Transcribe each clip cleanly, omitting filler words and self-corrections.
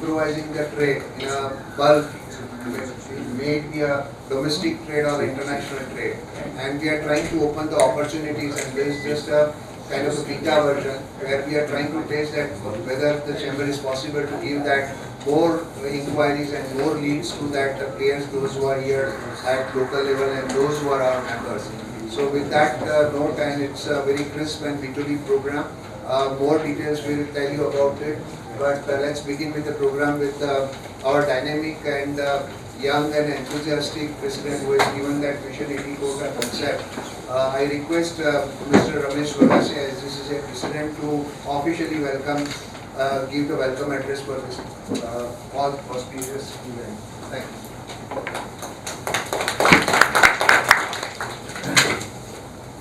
improvising the trade in a bulk. It may be a domestic trade or international trade, and we are trying to open the opportunities, and there is just a kind of a beta version where we are trying to test that whether the chamber is possible to give that more inquiries and more leads to that players, those who are here at local level and those who are our members. So with that note, and it's a very crisp and B2B program. More details we will tell you about it, but let's begin with the program with our dynamic and young and enthusiastic president who has given that Vision 80 quota concept. I request Mr. Ramesh Vagasia, SGCCI president, to officially welcome, give the welcome address for this all auspicious event. Thank you.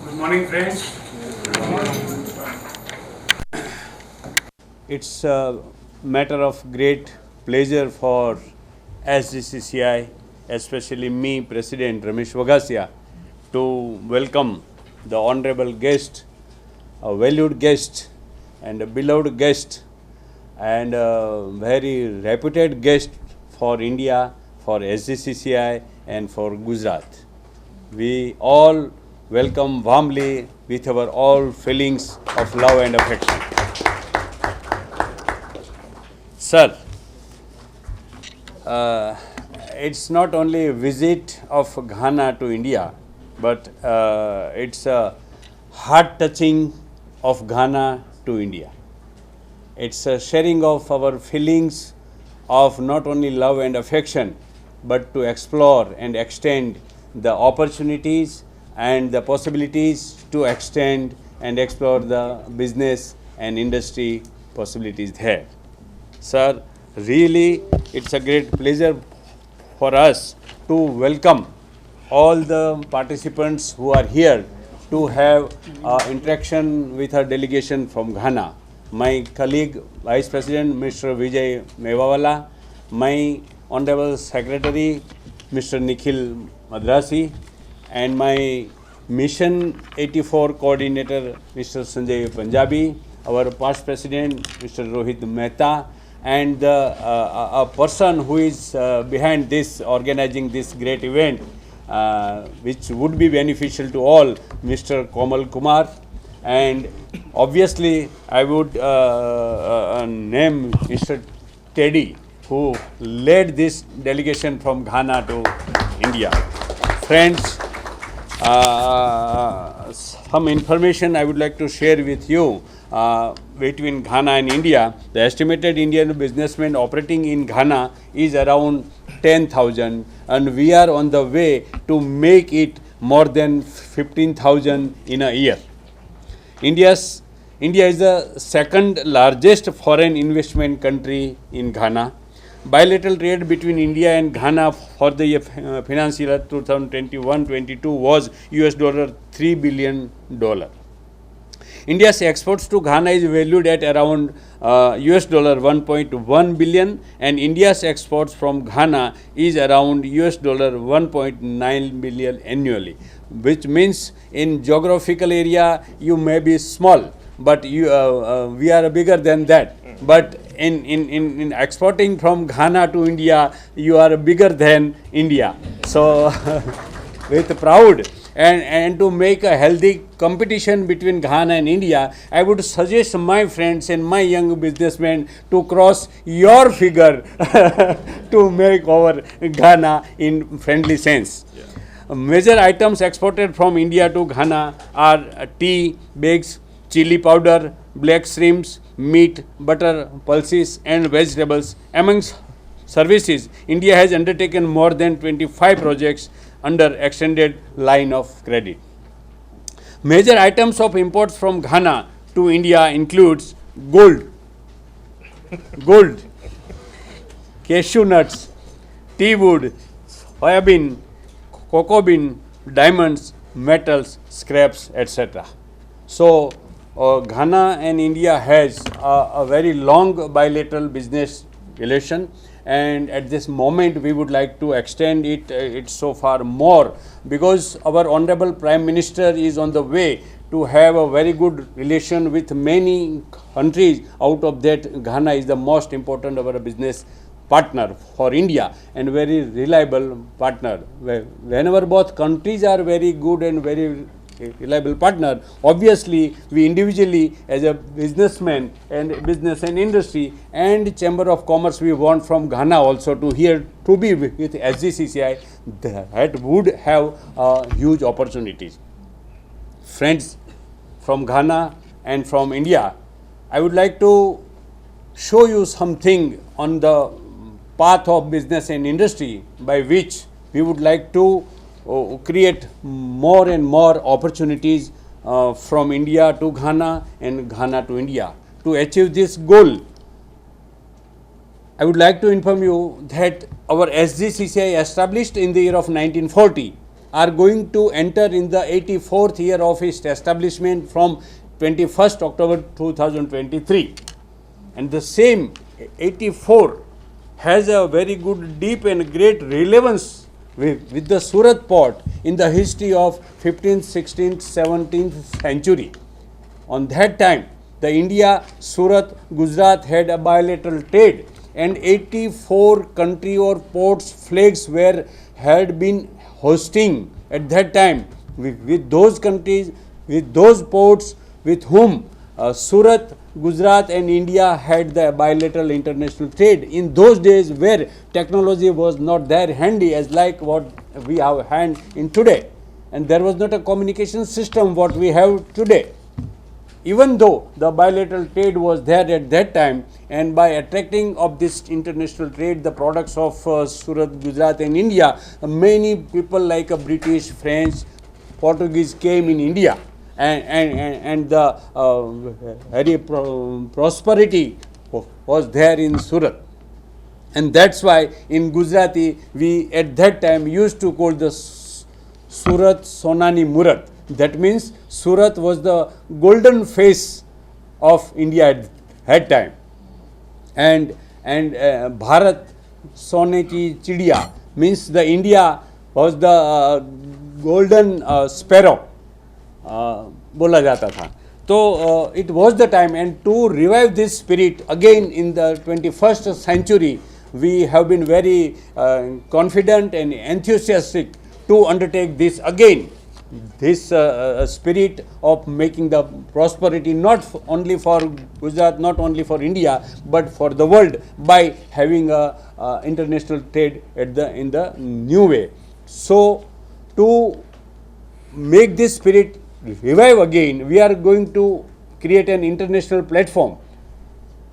Good morning, friends. Good morning. It's a matter of great pleasure for SGCCI, especially me, President Ramesh Vagasia, to welcome the honorable guest, a valued guest and a beloved guest and a very reputed guest for India, for SGCCI and for Gujarat. We all welcome warmly with our all feelings of love and affection. Sir, it's not only a visit of Ghana to India, but it's a heart-touching of Ghana to India. It's a sharing of our feelings of not only love and affection, but to explore and extend the opportunities and the possibilities to extend and explore the business and industry possibilities there. Sir, really it's a great pleasure for us to welcome all the participants who are here to have interaction with our delegation from Ghana. My colleague, Vice President Mr. Vijay Mewawala, my Honorable Secretary Mr. Nikhil Madrasi, and my Mission 84 Coordinator Mr. Sanjay Punjabi, our past President Mr. Rohit Mehta, and a person who is behind this, organizing this great event, which would be beneficial to all, Mr. Komal Kumar. And obviously, I would name Mr. Teddy, who led this delegation from Ghana to India. Friends, some information I would like to share with you. Between Ghana and India, the estimated Indian businessmen operating in Ghana is around 10,000, and we are on the way to make it more than 15,000 in a year. India is the second largest foreign investment country in Ghana. Bilateral trade between India and Ghana for the financial year 2021-22 was $3 billion. India's exports to Ghana is valued at around $1.1 billion, and India's exports from Ghana is around $1.9 billion annually, which means in geographical area you may be small, but we are bigger than that. But in exporting from Ghana to India, you are bigger than India. So with proud and to make a healthy competition between Ghana and India, I would suggest my friends and my young businessmen to cross your figure to make our Ghana in friendly sense. Yeah. Major items exported from India to Ghana are tea bags, chili powder, black shrimps, meat, butter, pulses and vegetables. Amongst services, India has undertaken more than 25 projects under extended line of credit. Major items of imports from Ghana to India includes gold, cashew nuts, tea wood, soya bean, cocoa bean, diamonds, metals, scraps, etc. So Ghana and India has a very long bilateral business relation, and at this moment we would like to extend it so far more, because our honorable Prime Minister is on the way to have a very good relation with many countries. Out of that, Ghana is the most important of our business partner for India and very reliable partner. Whenever both countries are very good and very reliable partner, obviously we individually as a businessman and business and industry and Chamber of Commerce, we want from Ghana also to here to be with SGCCI, that would have huge opportunities. Friends from Ghana and from India, I would like to show you something on the path of business and industry by which we would like to create more and more opportunities from India to Ghana and Ghana to India. To achieve this goal, I would like to inform you that our SGCCI, established in the year of 1940, are going to enter in the 84th year of its establishment from 21st October 2023. And the same 84 has a very good, deep and great relevance with the Surat port in the history of 15th, 16th, 17th century. On that time, the India, Surat, Gujarat had a bilateral trade, and 84 country or ports flags had been hosting at that time with those countries, with those ports with whom Surat, Gujarat and India had the bilateral international trade in those days, where technology was not there handy as like what we have hand in today, and there was not a communication system what we have today. Even though the bilateral trade was there at that time, and by attracting of this international trade the products of Surat, Gujarat and India, many people like British, French, Portuguese came in India, and the very prosperity was there in Surat. And that's why in Gujarati we at that time used to call the Surat Sonani Murat. That means Surat was the golden face of India at that time. And Bharat Sone ki Chidiya means the India was the golden sparrow. बोला जाता था. So it was the time, and to revive this spirit again in the 21st century, we have been very confident and enthusiastic to undertake this again. This spirit of making the prosperity not only for Gujarat, not only for India, but for the world by having a international trade in the new way. So to make this spirit revive again, we are going to create an international platform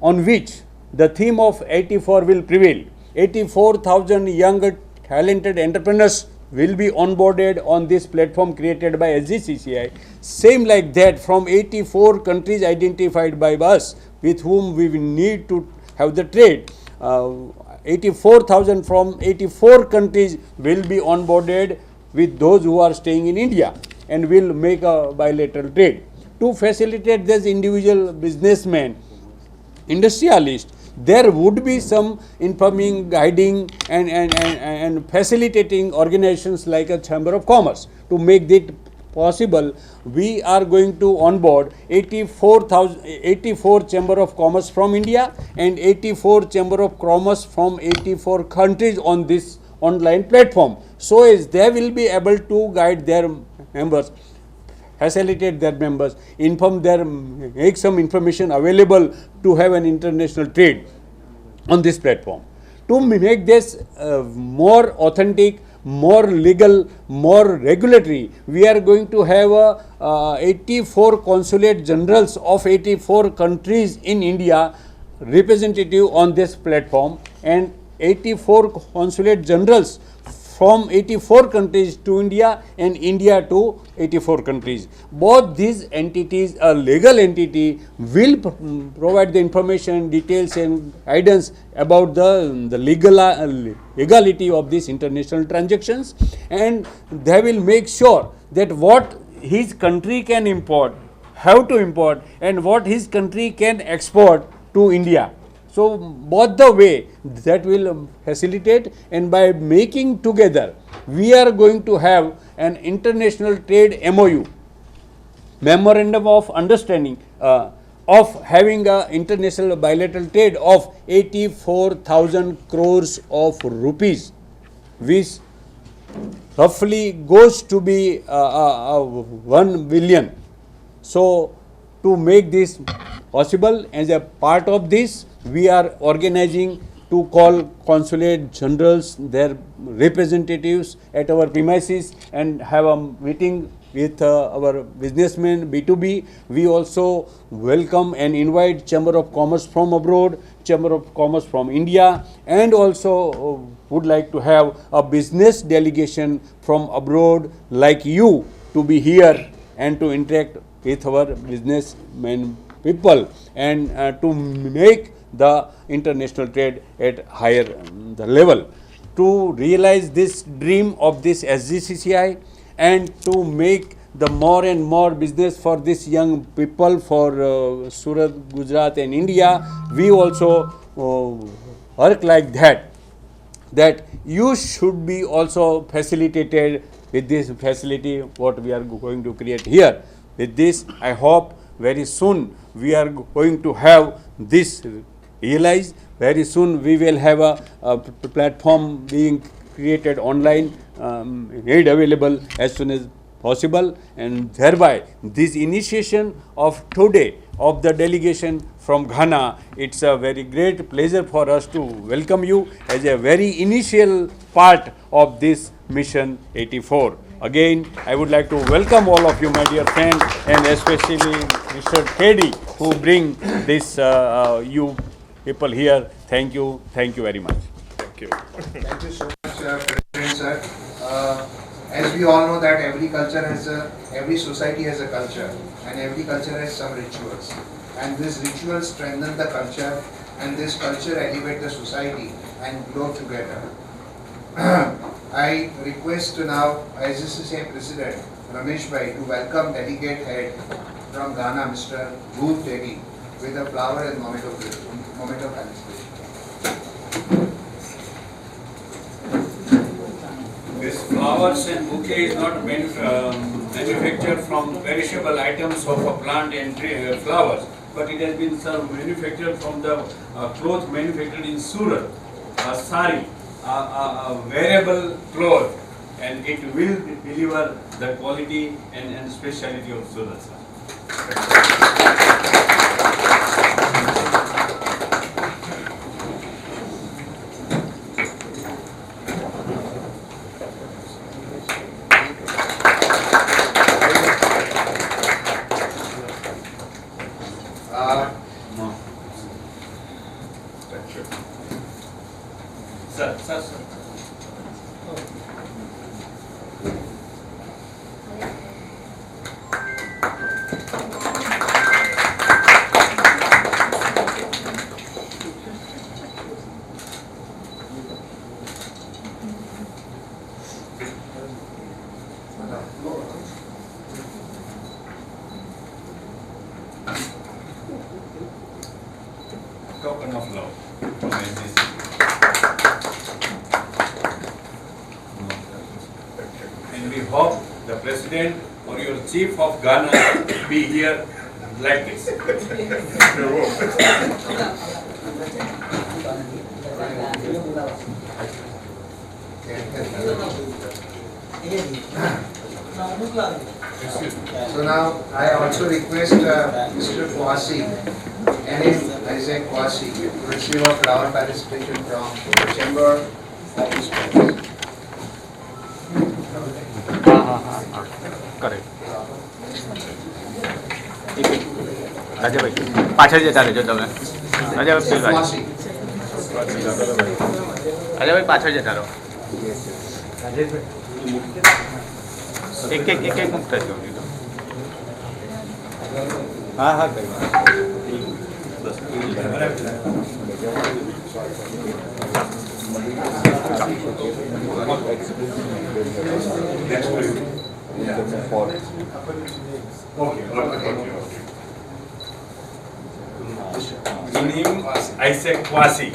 on which the theme of 84 will prevail. 84,000 young talented entrepreneurs will be onboarded on this platform created by SGCCI. Same like that, from 84 countries identified by us with whom we will need to have the trade. 84,000 from 84 countries will be onboarded with those who are staying in India, and will make a bilateral trade. To facilitate this individual businessmen, industrialist, there would be some informing, guiding and facilitating organizations like a Chamber of Commerce. To make that possible, we are going to onboard 84 Chamber of Commerce from India and 84 Chamber of Commerce from 84 countries on this online platform, so as they will be able to guide their members, facilitate their members, inform them, make some information available to have an international trade on this platform. To make this more authentic, more legal, more regulatory, we are going to have 84 consulate generals of 84 countries in India representative on this platform, and 84 consulate generals from 84 countries to India and India to 84 countries. Both these entities, a legal entity, will provide the information, details and guidance about the legality of these international transactions, and they will make sure that what his country can import, how to import, and what his country can export to India. So both the way that will facilitate, and by making together, we are going to have an international trade MOU, memorandum of understanding, of having a international bilateral trade of 84,000 crores of rupees, which roughly goes to be 1 billion. So to make this possible, as a part of this, we are organizing to call consulate generals, their representatives at our premises, and have a meeting with our businessmen, B2B. We also welcome and invite Chamber of Commerce from abroad, Chamber of Commerce from India, and also would like to have a business delegation from abroad like you to be here and to interact with our businessmen people, and to make the international trade at higher the level, to realize this dream of this SGCCI, and to make the more and more business for this young people for Surat, Gujarat and India. We also work like that you should be also facilitated with this facility what we are going to create here. With this, I hope very soon we are going to have this realized. Very soon we will have a platform being created online, made available as soon as possible, and thereby this initiation of today of the delegation from Ghana, it's a very great pleasure for us to welcome you as a very initial part of this Mission 84. Again, I would like to welcome all of you, my dear friends, and especially Mr. Teddy, who bring this you people here. Thank you very much. Thank you. Thank you so much, President sir. As we all know that every society has a culture, and every culture has some rituals, and these rituals strengthen the culture, and this culture elevate the society and grow together. I request now SGCCI President Ramesh Bhai to welcome Delegate Head from Ghana, Mr. Booth Teddy, with a flower and moment of felicitation. This flowers and bouquet is not manufactured from perishable items of a plant and tree, flowers, but it has been manufactured from the cloth manufactured in Surat, a sari, a wearable cloth, and it will deliver the quality and speciality of Surat. Sir. Token of love from SGCCI. And we hope the President or your Chief of Ghana be here like this. So now I also request Mr. Kwasi, and Isaac Kwasi, to receive a flower participation from the Chamber of his Friends. Correct Rajabhai પાછળ જતા રહેજો તમે Rajabhai Kwasi. Rajabhai પાછળ જતા રહો એક મુક્ત થયો હા In him, I say Kwasi.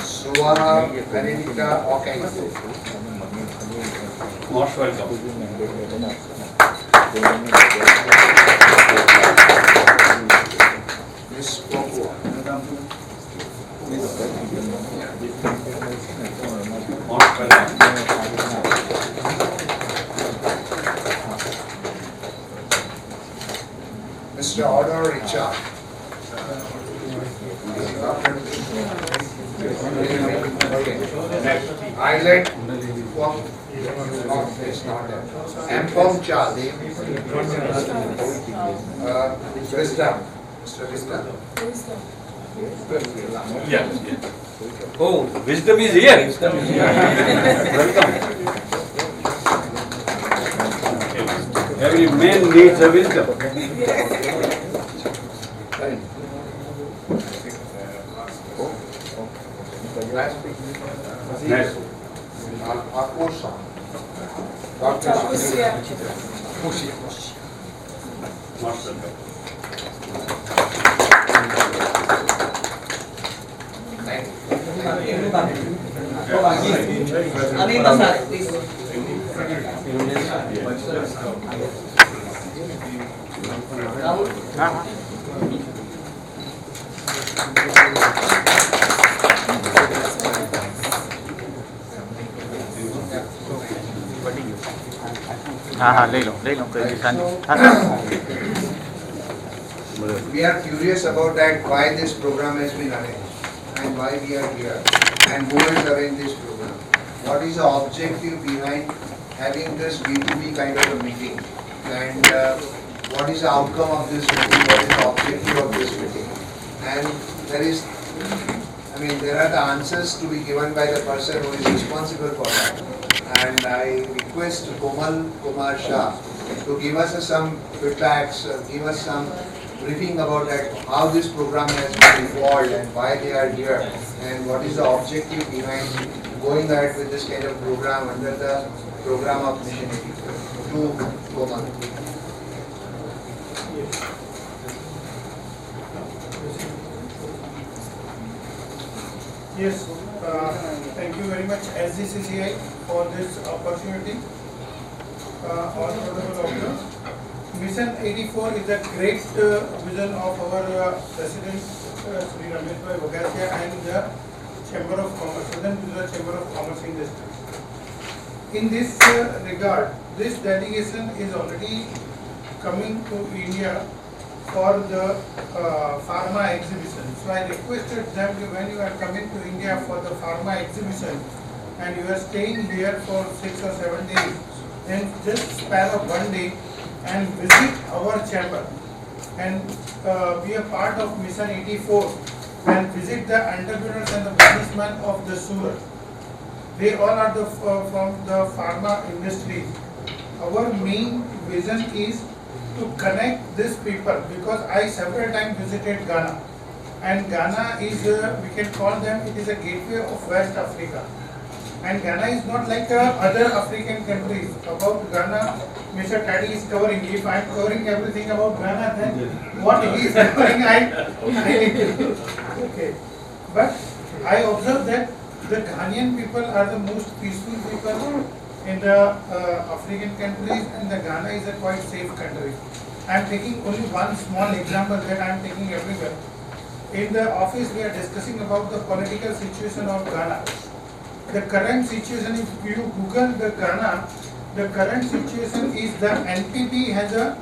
Suara Benedicta Okai. Most welcome. Miss Papua. Most welcome. Mr. Odor Richard. Island Ampom Charles. Wisdom. Mr. Wisdom. Yes. Oh, wisdom is here. Welcome. Every man needs a wisdom. Next. Akosha. Most welcome. हाँ हाँ ले लो कोई दिक्कत नहीं हाँ We are curious about that, why this program has been arranged and why we are here and who has arranged this program. What is the objective behind having this B2B kind of a meeting and what is the outcome of this meeting, what is the objective of this meeting. And there are the answers to be given by the person who is responsible for that. And I request Komal Kumar Shah to give us some feedbacks, give us some briefing about that, how this program has been evolved and why they are here and what is the objective behind going ahead with this kind of program under the program of Mission 84. To Komal. Yes, thank you very much SGCCI for this opportunity. Honorable Doctor, Mission 84 is a great vision of our President Sri Ramesh Bhai Bagasia and the Chamber of Commerce, Southern Gujarat Chamber of Commerce Industry. In this regard, this delegation is already coming to India for the pharma exhibition. So I requested them that when you are coming to India for the pharma exhibition and you are staying here for 6 or 7 days, then just spare up 1 day and visit our chamber and be a part of Mission 84 and visit the entrepreneurs and the businessmen of the Surat. They all are from the pharma industry. Our main vision is to connect these people because I several times visited Ghana and Ghana is, we can call them, it is a gateway of West Africa. And Ghana is not like other African countries. About Ghana, Mr. Taddy is covering. If I am covering everything about Ghana, then what he is covering, okay. But I observe that the Ghanaian people are the most peaceful people in the African countries, and the Ghana is a quite safe country. I am taking only one small example that I am taking everywhere. In the office, we are discussing about the political situation of Ghana. The current situation, if you Google the Ghana, the current situation is the NPP has a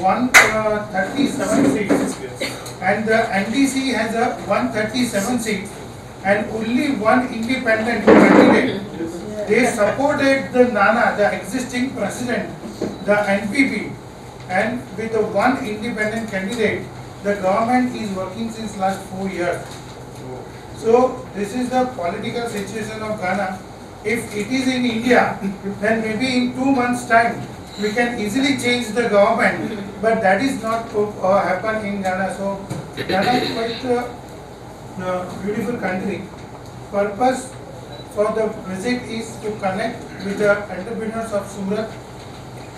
137 seats and the NDC has a 137 seats and only one independent candidate. They supported the Nana, the existing president, the NPP, and with the one independent candidate, the government is working since last 4 years. So this is the political situation of Ghana. If it is in India, then maybe in 2 months' time we can easily change the government. But that is not happen in Ghana. So Ghana is quite a beautiful country. Purpose for the visit is to connect with the entrepreneurs of Surat.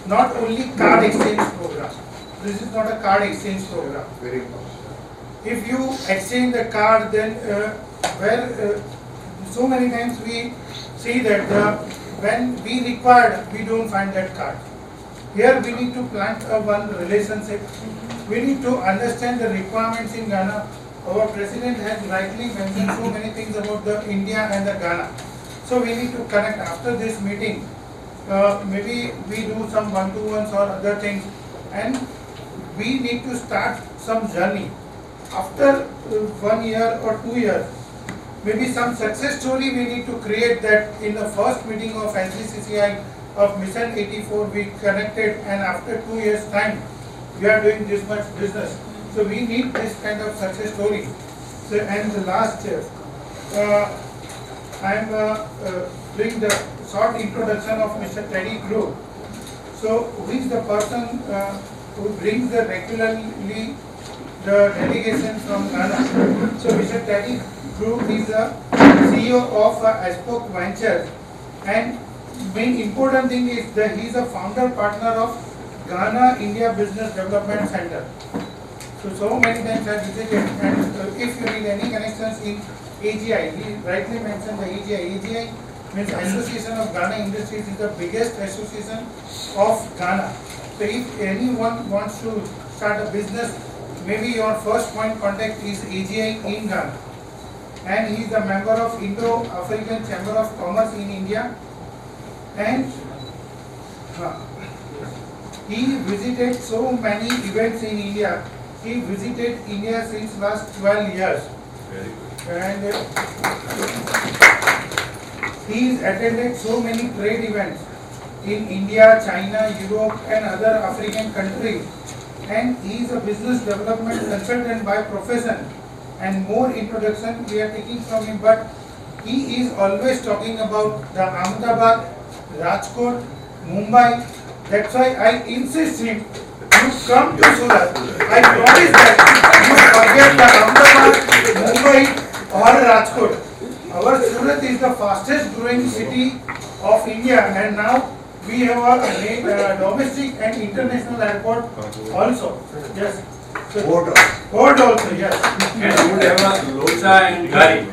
Not only card exchange program. this is not a card exchange program. Very important. If you exchange the card, then so many times we see that when we required, we don't find that card. Here we need to plant one relationship. We need to understand the requirements in Ghana. Our president has rightly mentioned so many things about the India and the Ghana. So we need to connect after this meeting. Maybe we do some one-to-ones or other things, and we need to start some journey. After 1 year or 2 years, maybe some success story we need to create, that in the first meeting of SGCCI of Mission 84 we connected, and after 2 years time we are doing this much business. So we need this kind of success story. So, and the last I am doing the short introduction of Mr. Teddy Crew. So who is the person who brings the regularly the delegation from Ghana? So Mr. Teddy Crew is the CEO of Aspoke Ventures, and main important thing is that he is a founder partner of Ghana India Business Development Center. So many times I visited, and if you need any connections in AGI, he rightly mentioned the AGI. AGI means Association of Ghana Industries, is the biggest association of Ghana. So if anyone wants to start a business, maybe your first point contact is AGI in Ghana. And he is a member of Indo-African Chamber of Commerce in India. And he visited so many events in India. He visited India since last 12 years. Very good. And he attended so many trade events in India, China, Europe and other African countries. And he is a business development consultant by profession. And more introduction we are taking from him, but he is always talking about the Ahmedabad, Rajkot, Mumbai. That's why I insist him, you come to Surat. I promise that you forget the Ahmedabad, Mumbai or Rajkot. Our Surat is the fastest growing city of India, and now we have a domestic and international airport also. Yes. Port also, yes. And would have a locha and gari.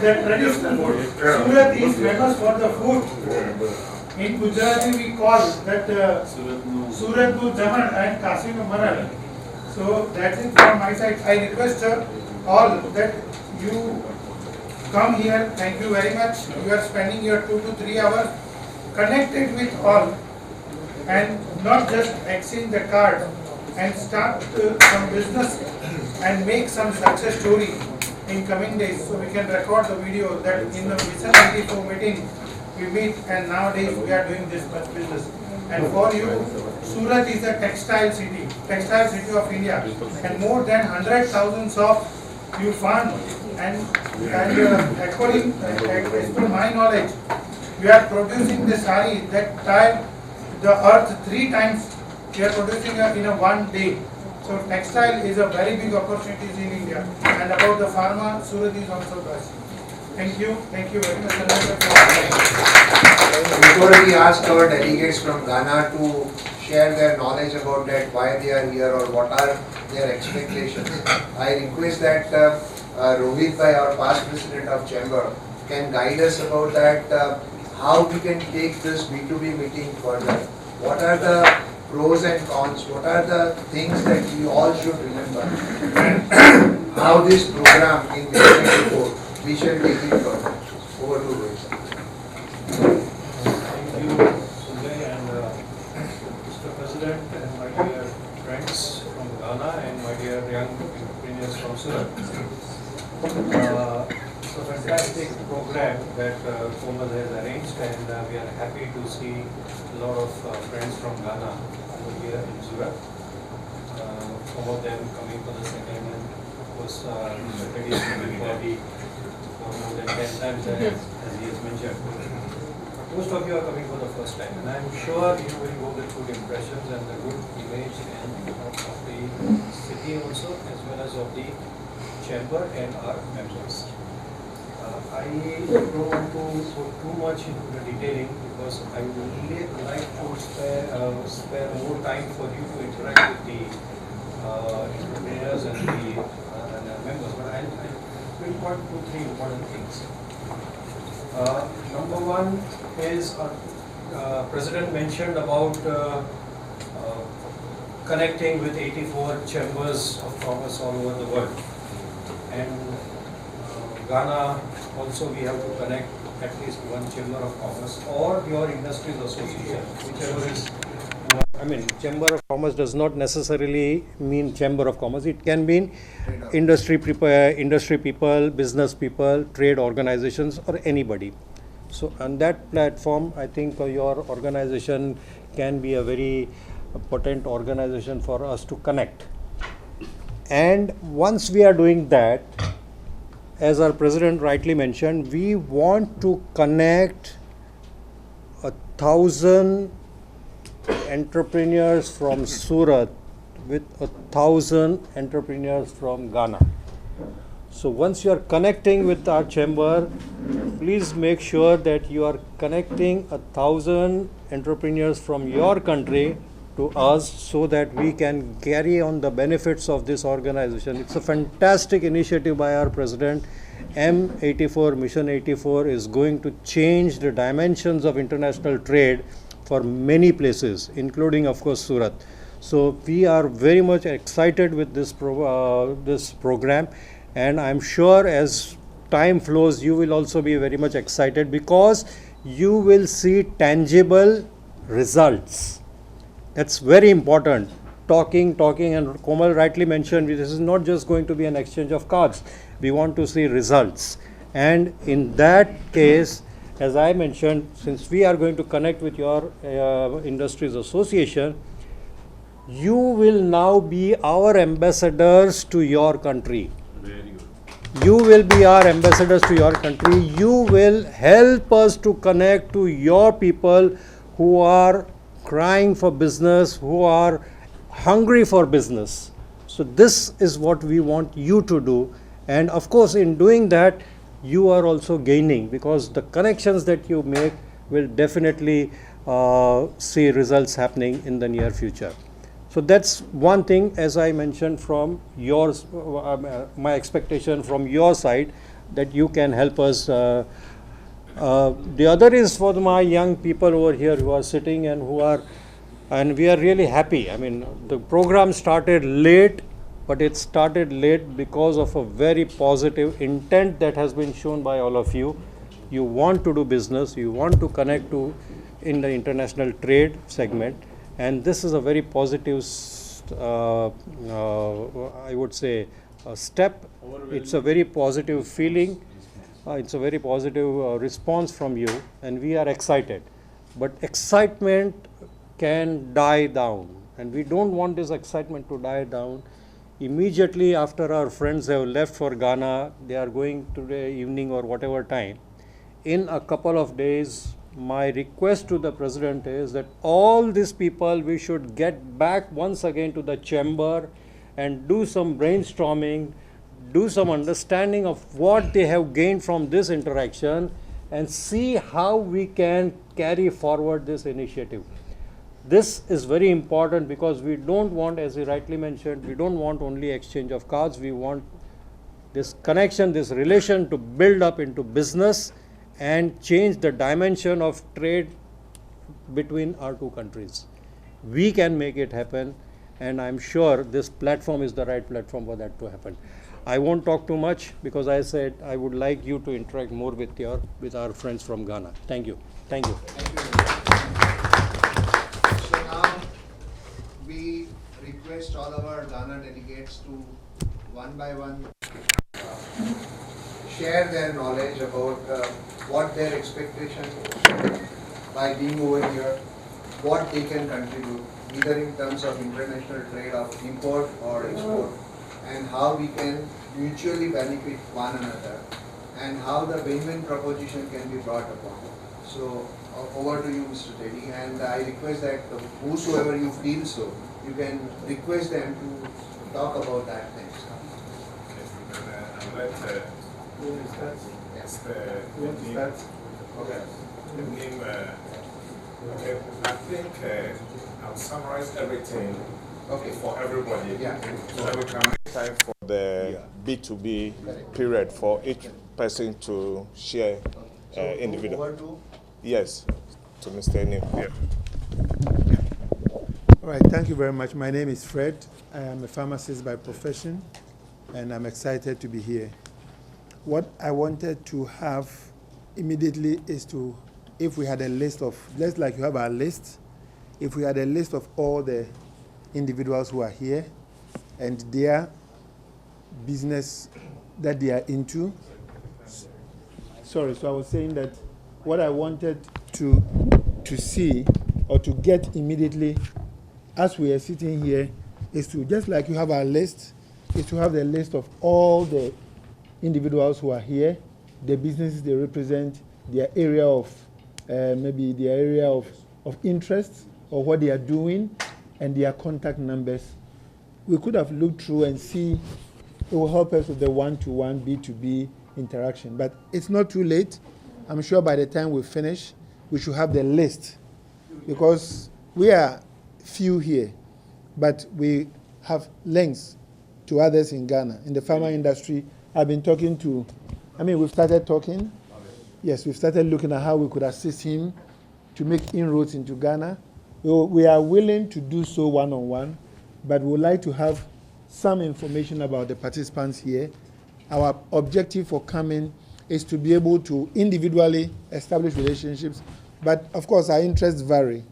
The traditional food. Surat is famous for the food. In Gujarati we call that Surat nu Jaman and Kasi nu Maran. So that is from my side. I request all that you come here. Thank you very much. You are spending your 2 to 3 hours connected with all, and not just exchange the card, and start some business and make some success story in coming days, so we can record the video that in the Mission 94 meeting we meet, and nowadays we are doing this much business. And for you, Surat is a textile city of India, and more than 100,000 shops you found, and according as per my knowledge, we are producing the sari that time the earth 3 times. We are producing in a 1 day. So textile is a very big opportunity in India. And about the pharma, Surat is also best. Thank you very much. Before we ask our delegates from Ghana to share their knowledge about that, why they are here or what are their expectations, I request that Rohit Bhai, our past president of Chamber, can guide us about that, how we can take this B2B meeting further. What are the pros and cons? What are the things that we all should remember? And how this program in Mission 84 we shall take it further. Over to Rohit. Thank you, Sunday and Mr. President, and my dear friends from Ghana and my dear young entrepreneurs from Surat. It's a fantastic program that Komal has arranged, and we are happy to see a lot of friends from Ghana over here in Surat. Some of them coming for the second, and of course Mr. Teddy is coming for more than 10 times as he has mentioned. Most of you are coming for the first time, and I am sure you will go with good impressions and the good image and of the city also, as well as of the chamber and our members. I don't want to go too much into the detailing because I would really like to spare more time for you to interact with the entrepreneurs and the members. But I will point to three important things. Number one is President mentioned about connecting with 84 chambers of commerce all over the world. And Ghana also we have to connect at least one chamber of commerce or your industries association, whichever is. I mean, chamber of commerce does not necessarily mean chamber of commerce. It can mean industry people, business people, trade organizations, or anybody. So on that platform, I think your organization can be a very potent organization for us to connect. And once we are doing that, as our president rightly mentioned, we want to connect 1,000 entrepreneurs from Surat with 1,000 entrepreneurs from Ghana. So once you are connecting with our chamber, please make sure that you are connecting 1,000 entrepreneurs from your country to us so that we can carry on the benefits of this organization. It's a fantastic initiative by our president. M84, Mission 84 is going to change the dimensions of international trade for many places, including of course Surat. So we are very much excited with this program, and I'm sure as time flows you will also be very much excited because you will see tangible results. That's very important. Talking, and Komal rightly mentioned, this is not just going to be an exchange of cards. We want to see results. And in that case, as I mentioned, since we are going to connect with your industries association, you will now be our ambassadors to your country. Very good. You will be our ambassadors to your country. You will help us to connect to your people who are crying for business, who are hungry for business. So this is what we want you to do. And of course, in doing that, you are also gaining because the connections that you make will definitely see results happening in the near future. So that's one thing, as I mentioned, from yours, my expectation from your side that you can help us. The other is for my young people over here who are sitting and we are really happy. I mean, the program started late, but it started late because of a very positive intent that has been shown by all of you. You want to do business, you want to connect to in the international trade segment, and this is a very positive, I would say, step. It's a very positive feeling. It's a very positive response from you, and we are excited. But excitement can die down, and we don't want this excitement to die down. Immediately after our friends have left for Ghana, they are going today evening or whatever time. In a couple of days, my request to the president is that all these people, we should get back once again to the chamber and do some brainstorming, do some understanding of what they have gained from this interaction and see how we can carry forward this initiative. This is very important because we don't want, as he rightly mentioned, we don't want only exchange of cards. We want this connection, this relation to build up into business and change the dimension of trade between our two countries. We can make it happen, and I'm sure this platform is the right platform for that to happen. I won't talk too much because I said I would like you to interact more with our friends from Ghana. Thank you. Thank you. So now we request all of our Ghana delegates to one by one share their knowledge about what their expectations by being over here, what they can contribute, either in terms of international trade of import or export, and how we can mutually benefit one another, and how the win-win proposition can be brought upon. So over to you, Mr. Teddy, and I request that whosoever you feel so, you can request them to talk about that things. Yes, You want to start? okay. The name, okay, I think I'll summarize everything for everybody. Yeah. So that we can make time for the B2B period for each person to share individual. Over to Yes, to Mr. Nim. Yeah. All right, thank you very much. My name is Fred. I am a pharmacist by profession, and I'm excited to be here. What I wanted to have immediately is to, if we had a list of, just like you have our list, if we had a list of all the individuals who are here and their business that they are into. Sorry, so I was saying that what I wanted to see or to get immediately as we are sitting here is to, just like you have our list, is to have the list of all the individuals who are here, the businesses they represent, their area of, maybe their area of interest or what they are doing, and their contact numbers. We could have looked through and see, it will help us with the one-to-one B2B interaction. But it's not too late. I'm sure by the time we finish, we should have the list, because we are few here, but we have links to others in Ghana. In the pharma industry, I've been talking to, we've started talking. Yes, we've started looking at how we could assist him to make inroads into Ghana. We are willing to do so one-on-one, but we would like to have some information about the participants here. Our objective for coming is to be able to individually establish relationships, but of course our interests vary.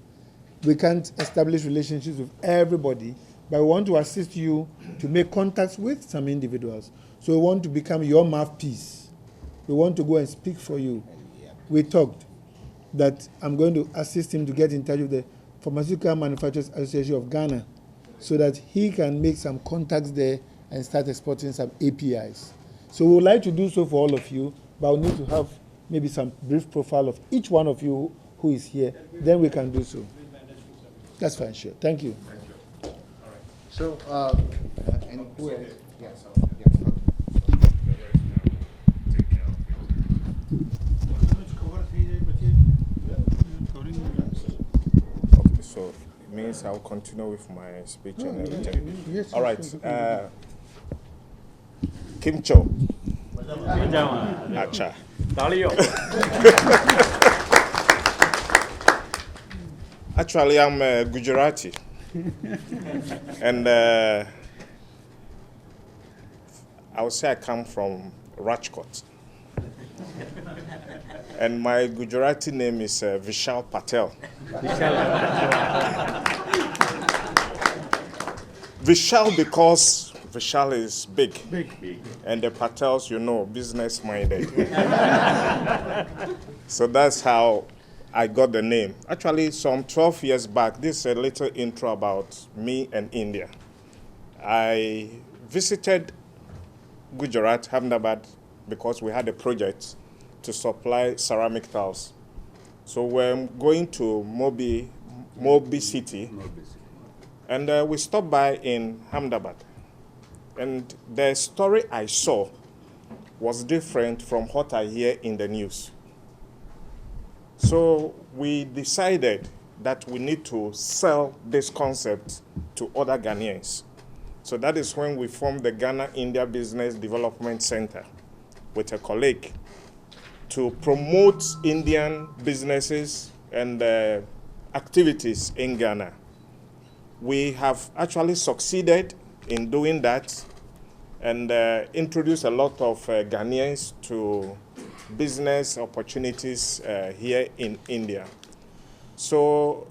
We can't establish relationships with everybody, but we want to assist you to make contacts with some individuals. So we want to become your mouthpiece. We want to go and speak for you. We talked that I'm going to assist him to get in touch with the Pharmaceutical Manufacturers Association of Ghana so that he can make some contacts there and start exporting some APIs. So we would like to do so for all of you, but we need to have maybe some brief profile of each one of you who is here. Then we can do so. That's fine, sure. Thank you. So, and who else? Yeah. Okay, so it means I'll continue with my speech and everything. Yes, All right. sure. Kim Cho. Acha. Actually, I'm Gujarati. And I would say I come from Rajkot. And my Gujarati name is Vishal Patel. Vishal because Vishal is big. And the Patels, business-minded. So that's how I got the name. Actually, some 12 years back, this is a little intro about me and India. I visited Gujarat, Ahmedabad, because we had a project to supply ceramic tiles. So we're going to Mobi City, and we stopped by in Ahmedabad. And the story I saw was different from what I hear in the news. So we decided that we need to sell this concept to other Ghanaians. So that is when we formed the Ghana India Business Development Center with a colleague to promote Indian businesses and activities in Ghana. We have actually succeeded in doing that and introduced a lot of Ghanaians to business opportunities here in India. So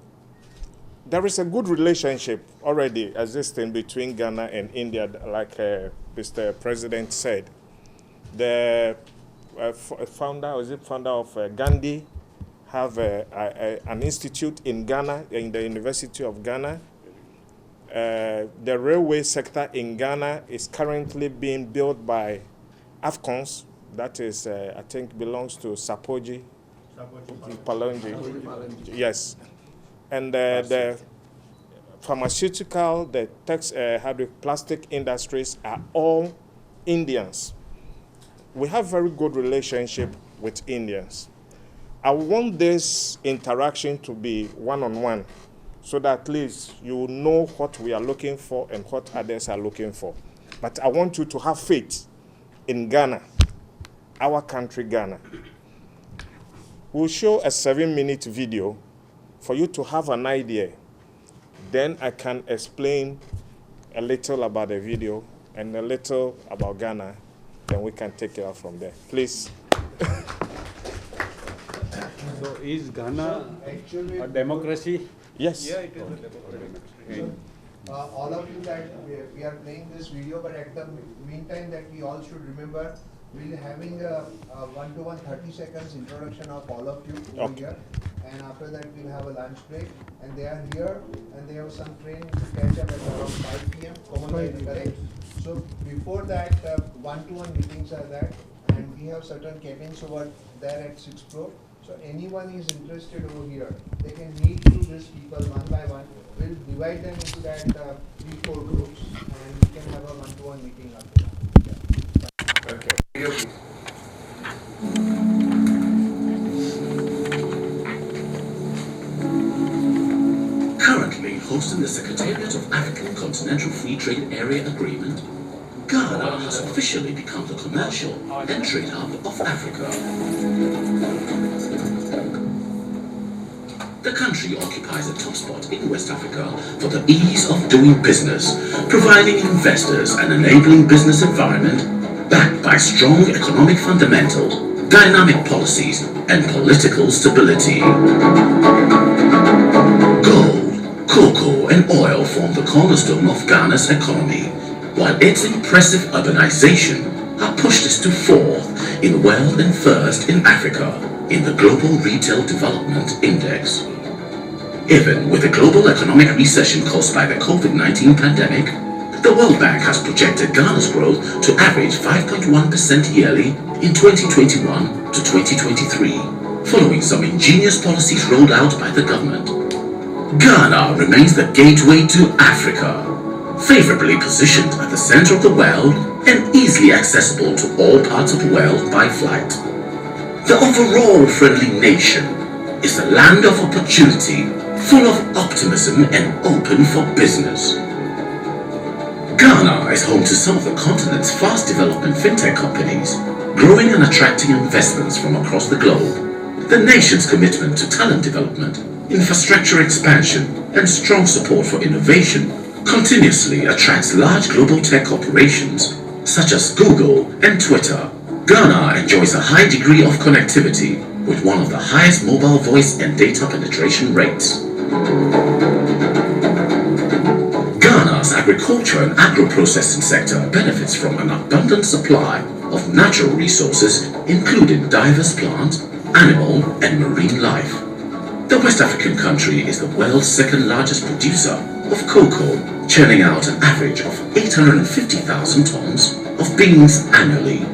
there is a good relationship already existing between Ghana and India, like Mr. President said. The founder of Gandhi have an institute in Ghana, in the University of Ghana. The railway sector in Ghana is currently being built by Afcons. That is, I think, belongs to Sapoji Palonji. Yes. And the pharmaceutical, the plastic industries are all Indians. we have very good relationship with Indians. I want this interaction to be one-on-one, so that at least you know what we are looking for and what others are looking for. But I want you to have faith in Ghana, our country, Ghana. We'll show a 7-minute video for you to have an idea. Then I can explain a little about the video and a little about Ghana. Then we can take it out from there. Please. So is Ghana Actually, a democracy? Yes. all of you that we are playing this video, but at the meantime that we all should remember, we'll having a one-to-one 30 seconds introduction of all of you over Okay. here, and after that we'll have a lunch break, and they are here and they have some training to catch up at around 5 p.m. Common line, correct? So before that, one-to-one meetings are there, and we have certain cabins over there at 6th floor. So anyone is interested over here, they can meet through these people one by one. We'll divide them into that 3-4 groups, and we can have a one-to-one meeting after that. Yeah. Okay. Video, please. Currently hosting the Secretariat of African Continental Free Trade Area Agreement, Ghana has officially become the commercial and trade hub of Africa. The country occupies a top spot in West Africa for the ease of doing business, providing investors an enabling business environment backed by strong economic fundamentals, dynamic policies, and political stability. Gold, cocoa, and oil form the cornerstone of Ghana's economy, while its impressive urbanization has pushed us to 4th in wealth and 1st in Africa in the Global Retail Development Index. Even with the global economic recession caused by the COVID-19 pandemic, the World Bank has projected Ghana's growth to average 5.1% yearly in 2021 to 2023, following some ingenious policies rolled out by the government. Ghana remains the gateway to Africa, favorably positioned at the center of the world and easily accessible to all parts of the world by flight. The overall friendly nation is a land of opportunity, full of optimism and open for business. Ghana is home to some of the continent's fast developing fintech companies, growing and attracting investments from across the globe. The nation's commitment to talent development, infrastructure expansion, and strong support for innovation continuously attracts large global tech corporations such as Google and Twitter. Ghana enjoys a high degree of connectivity with one of the highest mobile voice and data penetration rates. Ghana's agriculture and agro-processing sector benefits from an abundant supply of natural resources, including diverse plant, animal, and marine life. The West African country is the world's 2nd largest producer of cocoa, churning out an average of 850,000 tons of beans annually.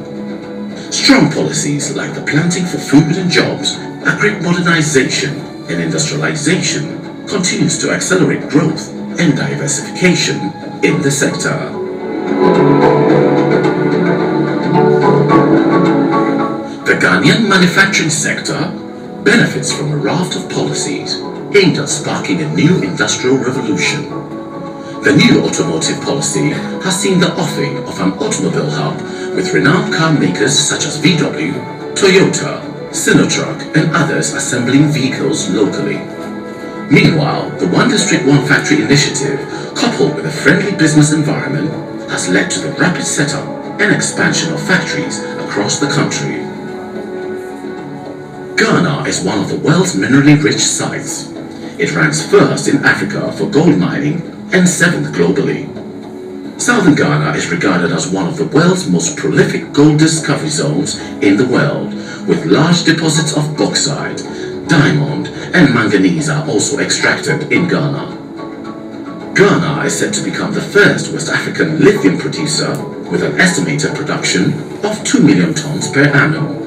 Strong policies like the Planting for Food and Jobs, agri modernization, and industrialization continues to accelerate growth and diversification in the sector. The Ghanaian manufacturing sector benefits from a raft of policies aimed at sparking a new industrial revolution. The new automotive policy has seen the offering of an automobile hub with renowned car makers such as VW, Toyota, Sinotruk, and others assembling vehicles locally. Meanwhile, the One District, One Factory initiative, coupled with a friendly business environment, has led to the rapid setup and expansion of factories across the country. Ghana is one of the world's minerally rich sites. It ranks 1st in Africa for gold mining and 7th globally. Southern Ghana is regarded as one of the world's most prolific gold discovery zones in the world, with large deposits of bauxite, diamond, and manganese are also extracted in Ghana. Ghana is set to become the first West African lithium producer with an estimated production of 2 million tons per annum.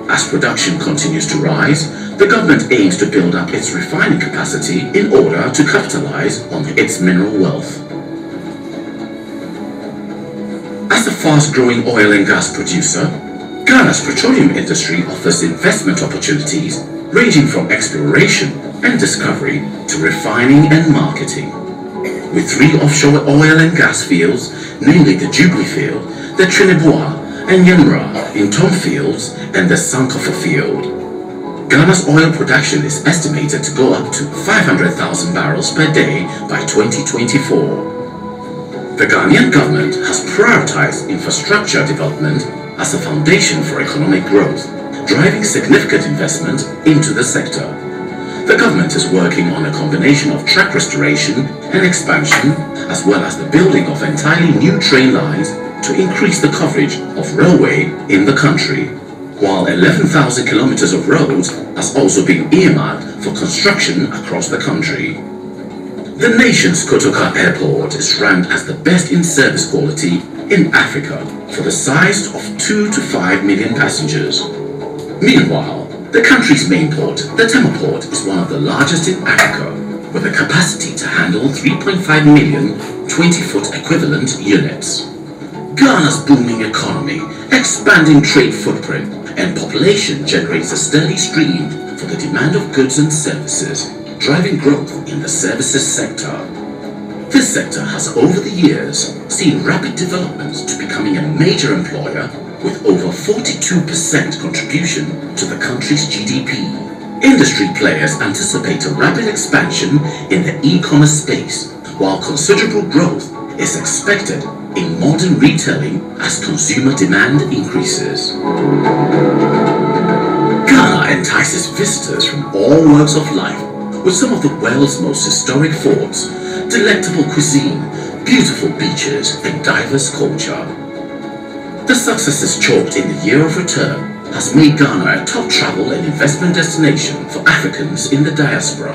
As production continues to rise, the government aims to build up its refining capacity in order to capitalize on its mineral wealth. As a fast-growing oil and gas producer, Ghana's petroleum industry offers investment opportunities ranging from exploration and discovery to refining and marketing. With 3 offshore oil and gas fields, namely the Jubilee Field, the Trinidad and Yamra in Tom Fields, and the Sankofa Field. Ghana's oil production is estimated to go up to 500,000 barrels per day by 2024. The Ghanaian government has prioritized infrastructure development as a foundation for economic growth, driving significant investment into the sector. The government is working on a combination of track restoration and expansion, as well as the building of entirely new train lines to increase the coverage of railway in the country, while 11,000 kilometers of roads has also been earmarked for construction across the country. The nation's Kotoka Airport is ranked as the best in service quality in Africa for the size of 2 to 5 million passengers. Meanwhile, the country's main port, the Tema Port, is one of the largest in Africa, with a capacity to handle 3.5 million 20-foot equivalent units. Ghana's booming economy, expanding trade footprint, and population generates a steady stream for the demand of goods and services, driving growth in the services sector. This sector has over the years seen rapid development to becoming a major employer with over 42% contribution to the country's GDP. Industry players anticipate a rapid expansion in the e-commerce space, while considerable growth is expected in modern retailing as consumer demand increases. Ghana entices visitors from all walks of life with some of the world's most historic forts, delectable cuisine, beautiful beaches, and diverse culture. The successes chalked in the year of return has made Ghana a top travel and investment destination for Africans in the diaspora.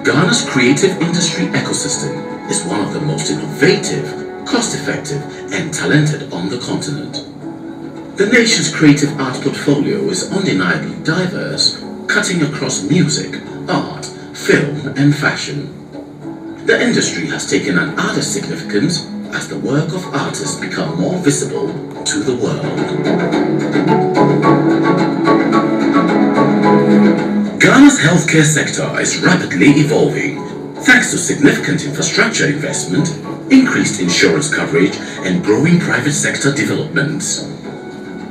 Ghana's creative industry ecosystem is one of the most innovative, cost-effective, and talented on the continent. The nation's creative art portfolio is undeniably diverse, cutting across music, art, film, and fashion. The industry has taken an added significance as the work of artists become more visible to the world. Ghana's healthcare sector is rapidly evolving thanks to significant infrastructure investment, increased insurance coverage, and growing private sector developments.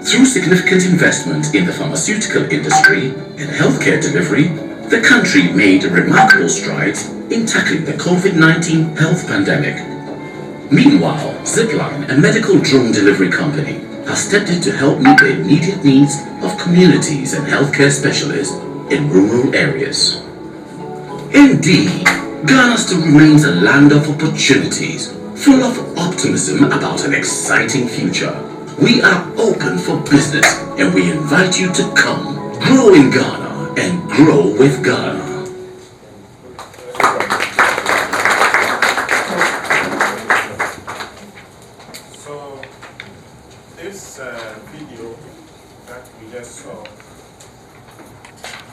Through significant investment in the pharmaceutical industry and healthcare delivery, the country made remarkable strides in tackling the COVID-19 health pandemic. Meanwhile, Zipline, a medical drone delivery company, has stepped in to help meet the immediate needs of communities and healthcare specialists in rural areas. Indeed, Ghana still remains a land of opportunities, full of optimism about an exciting future. We are open for business and we invite you to come, grow in Ghana and grow with Ghana. So, this video that we just saw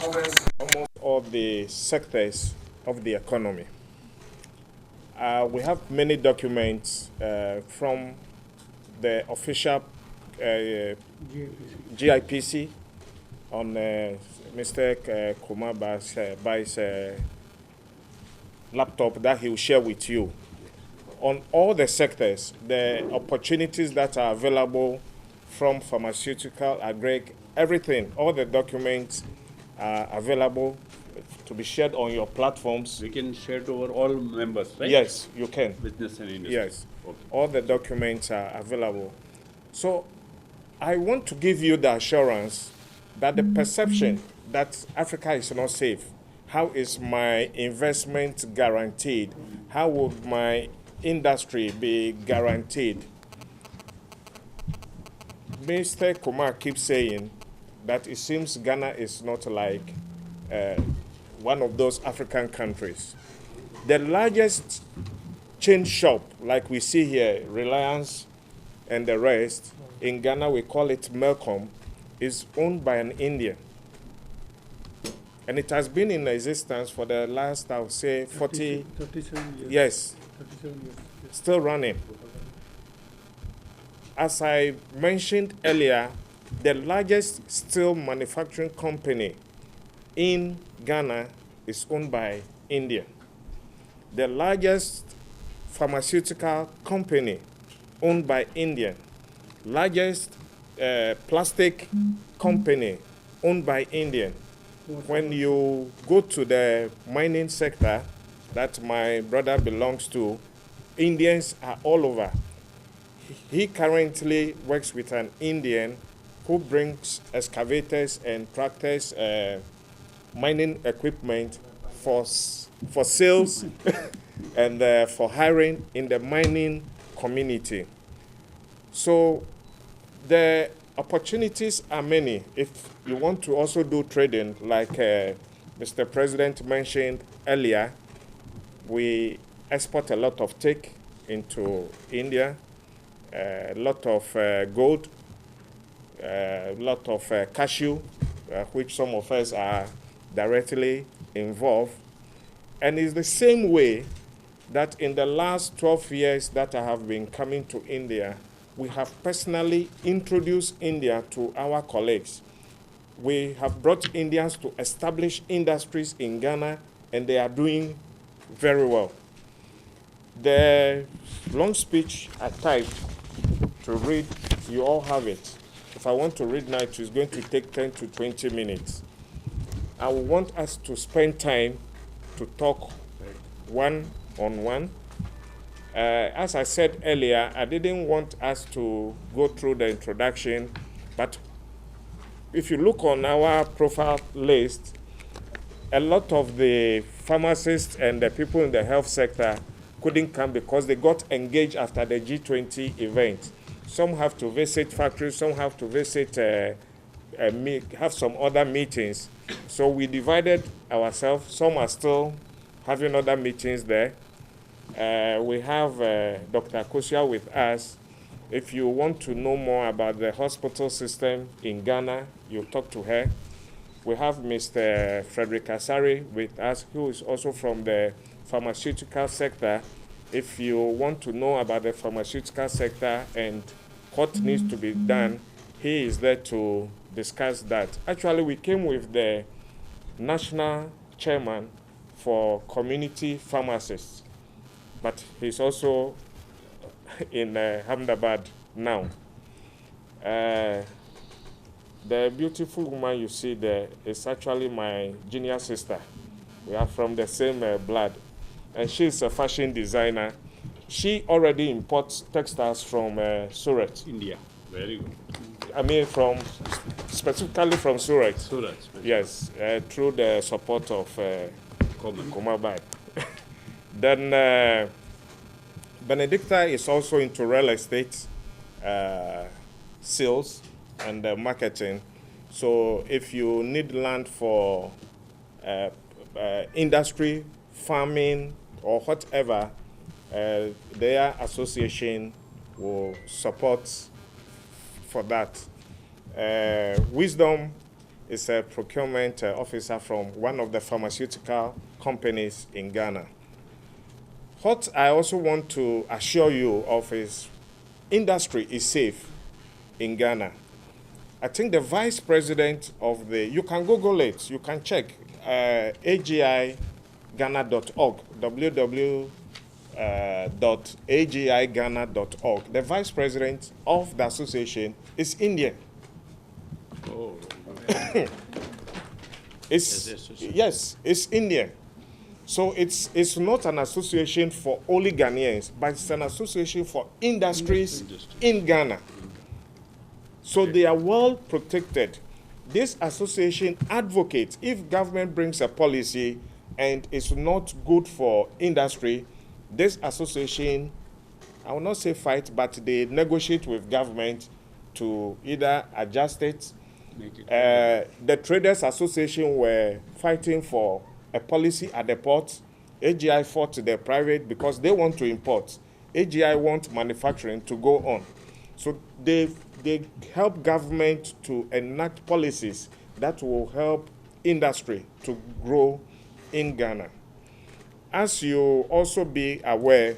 covers almost all the sectors of the economy. We have many documents from the official GIPC on Mr. Kumaba's laptop that he will share with you. On all the sectors, the opportunities that are available from pharmaceutical, agri, everything, all the documents are available to be shared on your platforms. We can share to our all members, right? Yes, you can. Business and industry. Yes, Okay. all the documents are available. So I want to give you the assurance that the perception that Africa is not safe, how is my investment guaranteed? How would my industry be guaranteed? Mr. Kumar keeps saying that it seems Ghana is not like one of those African countries. The largest chain shop, like we see here, Reliance and the rest, in Ghana we call it Melcom, is owned by an Indian. And it has been in existence for the last, I would say, 37 years. Yes. 37 years. Still running. as I mentioned earlier, the largest steel manufacturing company in Ghana is owned by India. The largest pharmaceutical company owned by India. Largest plastic company owned by India. When you go to the mining sector that my brother belongs to, Indians are all over. He currently works with an Indian who brings excavators and tractors, mining equipment for sales and for hiring in the mining community. So the opportunities are many. If you want to also do trading, like Mr. President mentioned earlier, we export a lot of teak into India, a lot of gold, a lot of cashew, which some of us are directly involved. And it's the same way that in the last 12 years that I have been coming to India, we have personally introduced India to our colleagues. We have brought Indians to establish industries in Ghana, and they are doing very well. The long speech I typed to read, you all have it. If I want to read now, it is going to take 10 to 20 minutes. I want us to spend time to talk one-on-one. As I said earlier, I didn't want us to go through the introduction, but if you look on our profile list, a lot of the pharmacists and the people in the health sector couldn't come because they got engaged after the G20 event. Some have to visit factories, some have to visit, have some other meetings. So we divided ourselves. Some are still having other meetings there. We have Dr. Kosia with us. If you want to know more about the hospital system in Ghana, you talk to her. We have Mr. Frederick Asari with us, who is also from the pharmaceutical sector. If you want to know about the pharmaceutical sector and what needs to be done, he is there to discuss that. Actually, we came with the national chairman for community pharmacists, but he's also in Ahmedabad now. The beautiful woman you see there is actually my junior sister. We are from the same blood. And she's a fashion designer. She already imports textiles from Surat. India. Very good. I mean, specifically from Surat. Surat. Yes, through the support of Kumabai. Then Benedicta is also into real estate sales and marketing. So if you need land for industry, farming, or whatever, their association will support for that. Wisdom is a procurement officer from one of the pharmaceutical companies in Ghana. What I also want to assure you of is industry is safe in Ghana. I think the vice president of you can Google it, you can check agighana.org, www.agighana.org. The vice president of the association is Indian. Oh. Yes, it's Indian. So it's not an association for only Ghanaians, but it's an association for industries in Ghana. So they are well protected. This association advocates if government brings a policy and it's not good for industry, this association, I will not say fight, but they negotiate with government to either adjust it. The Traders Association were fighting for a policy at the port. AGI fought the private because they want to import. AGI want manufacturing to go on. So they help government to enact policies that will help industry to grow in Ghana. As you also be aware,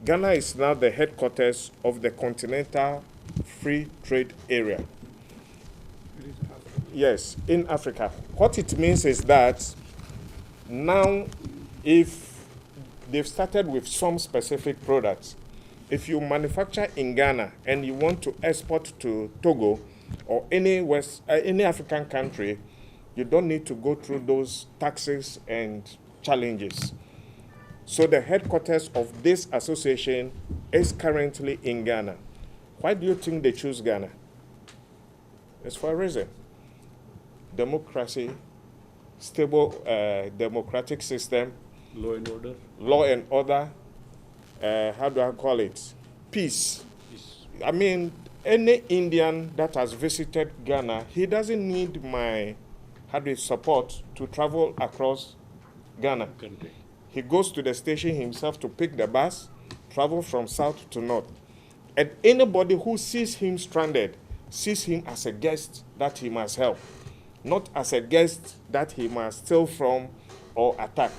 Ghana is now the headquarters of the Continental free trade area. Yes, in Africa. What it means is that now, if they've started with some specific products, if you manufacture in Ghana and you want to export to Togo or any African country, you don't need to go through those taxes and challenges. So the headquarters of this association is currently in Ghana. Why do you think they choose Ghana? It's for a reason. Democracy, stable democratic system, law and order, how do I call it? Peace. I mean, any Indian that has visited Ghana, he doesn't need my support to travel across Ghana. He goes to the station himself to pick the bus, travel from south to north. And anybody who sees him stranded sees him as a guest that he must help, not as a guest that he must steal from or attack.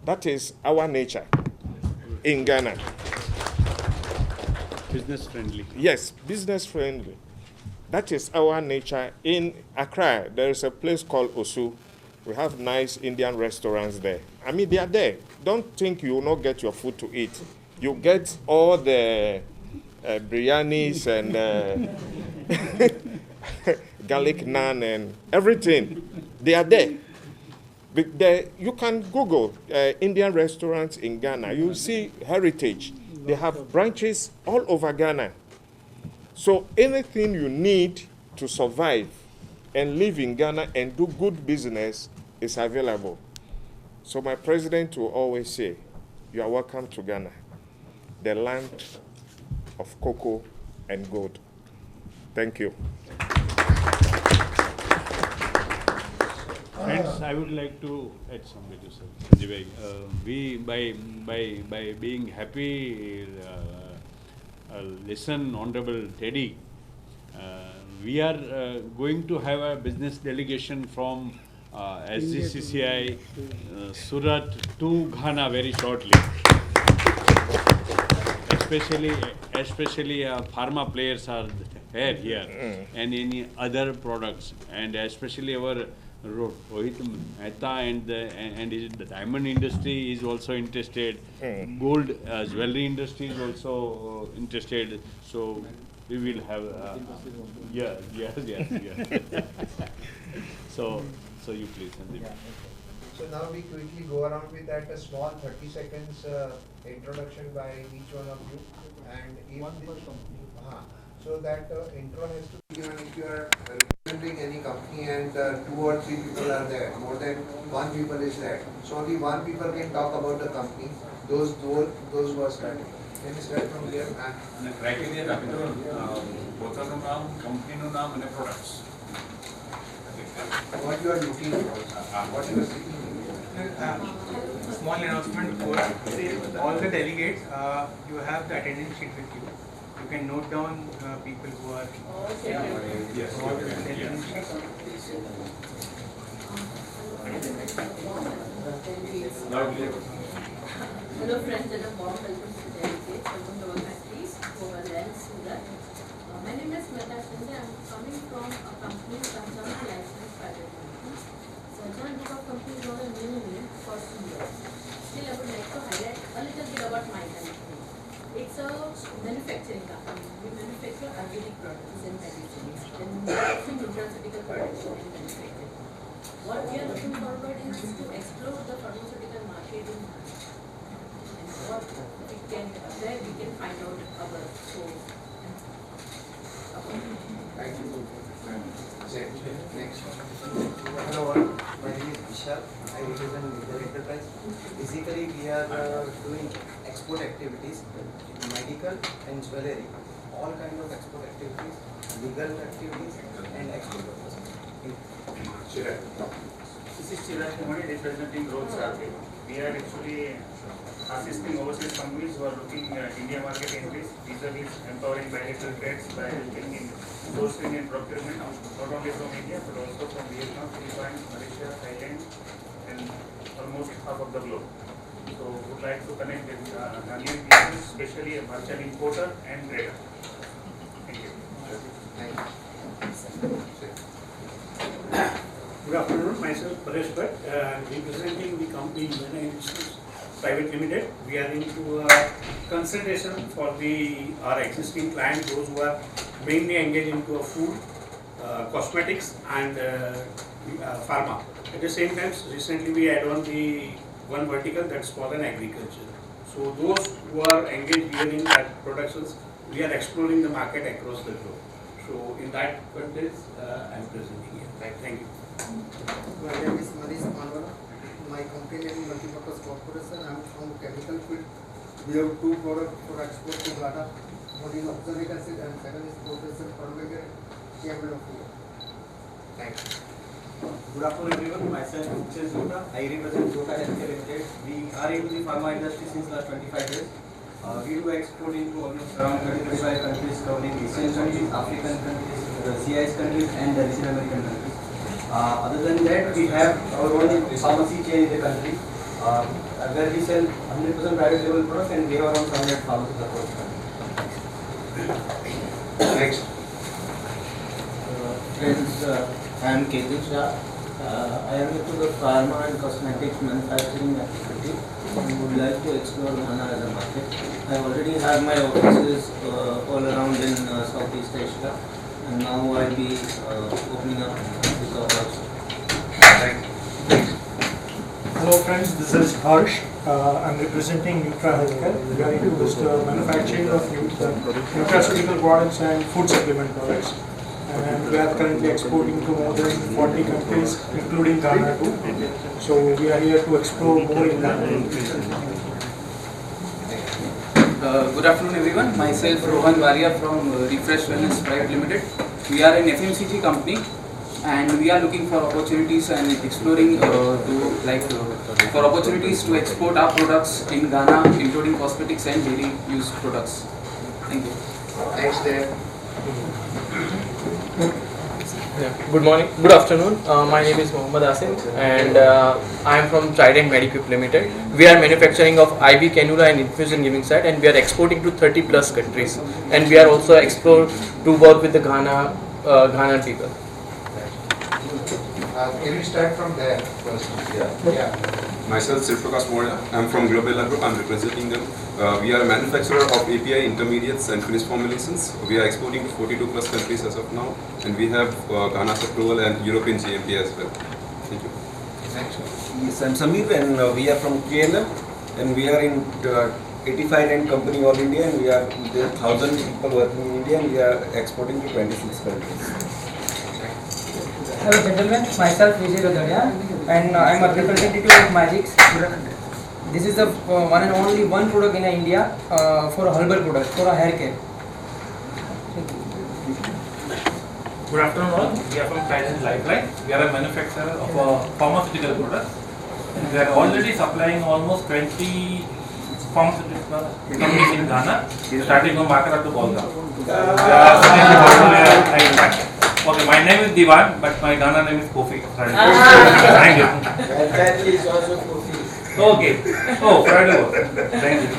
That is our nature in Ghana. Business friendly. Yes, business friendly. That is our nature. In Accra, there is a place called Osu. We have nice Indian restaurants there. I mean, they are there. Don't think you will not get your food to eat. You get all the biryanis and garlic naan and everything. They are there. You can Google Indian restaurants in Ghana. You see heritage. They have branches all over Ghana. So anything you need to survive and live in Ghana and do good business is available. So my president will always say, you are welcome to Ghana, the land of cocoa and gold. Thank you. Friends, I would like to add something to Sanjay. We, by being happy, listen, Honorable Teddy, we are going to have a business delegation from SGCCI Surat to Ghana very shortly. Especially pharma players are here and any other products, and especially our Rohit Mehta and the diamond industry is also interested. Gold jewelry industry is also interested. So we will have yes. So you please, Sandeep. So now we quickly go around with that a small 30 seconds introduction by each one of you, and so that intro has to be given if you are representing any company and 2 or 3 people are there, more than 1 people is there. So only 1 people can talk about the company. Those who are starting. Can you start from here? Criteria પોતાનું નામ, કંપનીનું નામ અને products. What you are looking for? What you are seeking? Small announcement for all the delegates. You have the attendance sheet with you. You can note down people who are Yes. Hello friends and a warm welcome to Delegates. Welcome to our countries who are there in Surat. My name is Mehta Shinde. I am coming from a company, Sajjan Licensed Private Limited. Sajjan Group of Company is not a new name for some years. Still, I would like to highlight a little bit about my company. It's a manufacturing company. We manufacture organic products and medicines, and nutraceutical products and manufacturing. What we are looking forward is to explore the pharmaceutical market in Ghana, and where we can find out our source. Thank you. Next. Hello all, my name is Vishal. I represent Legal Enterprise. Basically, we are doing export activities, medical and jewelry, all kind of export activities, legal activities and export purposes. This is Chirag Kumari representing Growth Sarve. We are actually assisting overseas companies who are looking at India market entries, vis-a-vis empowering bilateral trades by helping in sourcing and procurement, not only from India but also from Vietnam, Philippines, Malaysia, Thailand, and almost half of the globe. So would like to connect with Ghanaian business, especially a merchant importer and trader. Thank you. myself Paresh Bhatt, representing the company Ghana Industries Private Limited. We are into consultation for our existing clients, those who are mainly engaged into food, cosmetics and pharma. At the same time, recently we add on the one vertical, that's for an agriculture. So those who are engaged here in that productions, we are exploring the market across the globe. So in that context, I am presenting here. Thank you. My name is Manish Manwala. My company name is Multipurpose Corporation. I am from chemical field. We have two products for export to Ghana. One is oxalic acid and second is processed fermented camel food. Thanks. Good afternoon everyone, myself is Zota. I represent Zota Healthcare Limited. We are into the pharma industry since last 25 years. We do export into almost around 35 countries covering Asian countries, African countries, the CIS countries and the Latin American countries. Other than that, we have our own pharmacy chain in the country where we sell 100% private label products and we have around 700 pharmacies across the country. Next. Friends, I am Ketan Shah. I am into the pharma and cosmetics manufacturing activity and would like to explore Ghana as a market. I already have my offices all around in Southeast Asia, and now I'll be opening up Africa also. Hello friends, this is Harsh. I'm representing Nutra Healthcare. We are into the manufacturing of nutraceutical products and food supplement products. And we are currently exporting to more than 40 countries, including Ghana too. So we are here to explore more in Ghana. Good afternoon everyone. Myself Rohan Varia from Refresh Wellness Private Limited. We are an FMCG company and we are looking for opportunities and exploring for opportunities to export our products in Ghana, including cosmetics and daily use products. Thank you. Thanks there. Good morning, good afternoon. My name is Mohammad Asim and I am from Trident Medicube Limited. We are manufacturing of IV cannula and infusion giving site and we are exporting to 30 plus countries and we are also explored to work with the Ghana people. Can you start from there first? Yeah. Myself, Silprakash Moria. I am from Global Group. I am representing them. We are a manufacturer of API, intermediates and finished formulations. We are exporting to 42 plus countries as of now, and we have Ghana's approval and European GMP as well. Thank you. Yes, I am Samir and we are from KLM and we are in 85 rand company all India and we are there 1,000 people working in India and we are exporting to 26 countries. Hello gentlemen, myself Vijay Rodaria and I am a representative of Magix. This is the one and only one product in India for a herbal product, for a hair care. Good afternoon all, we are from Trident Lifeline. We are a manufacturer of a pharmaceutical product. And we are already supplying almost 20 pharmaceutical companies in Ghana, starting from Makara to Bolga. Okay, my name is Diwan, but my Ghana name is Kofi. Thank you. That is also Kofi. Okay. Oh, Friday. Thank you.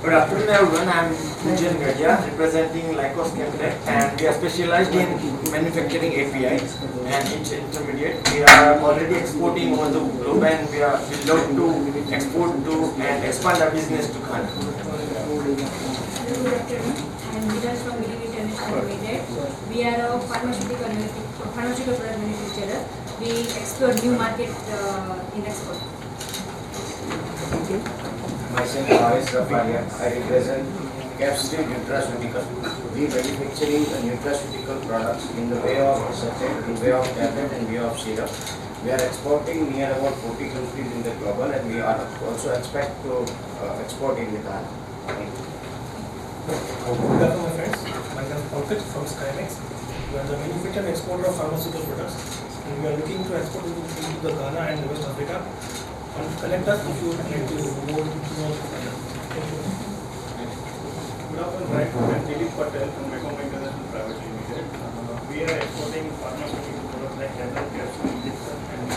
Good afternoon everyone, I am Pujan Gadia representing Lycos Chemtech and we are specialized in manufacturing API and its intermediate. We are already exporting over the globe and we love to export to and expand our business to Ghana. Good afternoon, I am Vidal from B2B International Limited. We are a pharmaceutical product manufacturer. We explore new market in export. Myself, Haris Rafalia. I represent Capsule Nutraceutical. We manufacturing nutraceutical products in the way of sachet, in the way of tablet and way of syrup. We are exporting near about 40 countries in the global and we are also expect to export in Ghana. Good afternoon friends, myself Pankaj from Skymex. We are the manufacturer and exporter of pharmaceutical products and we are looking to export into the Ghana and West Africa. And connect us if you would like to more to know. Good afternoon, I am Dilip Patel from Wellpom International Private Limited. We are exporting pharmaceutical products like dental care, and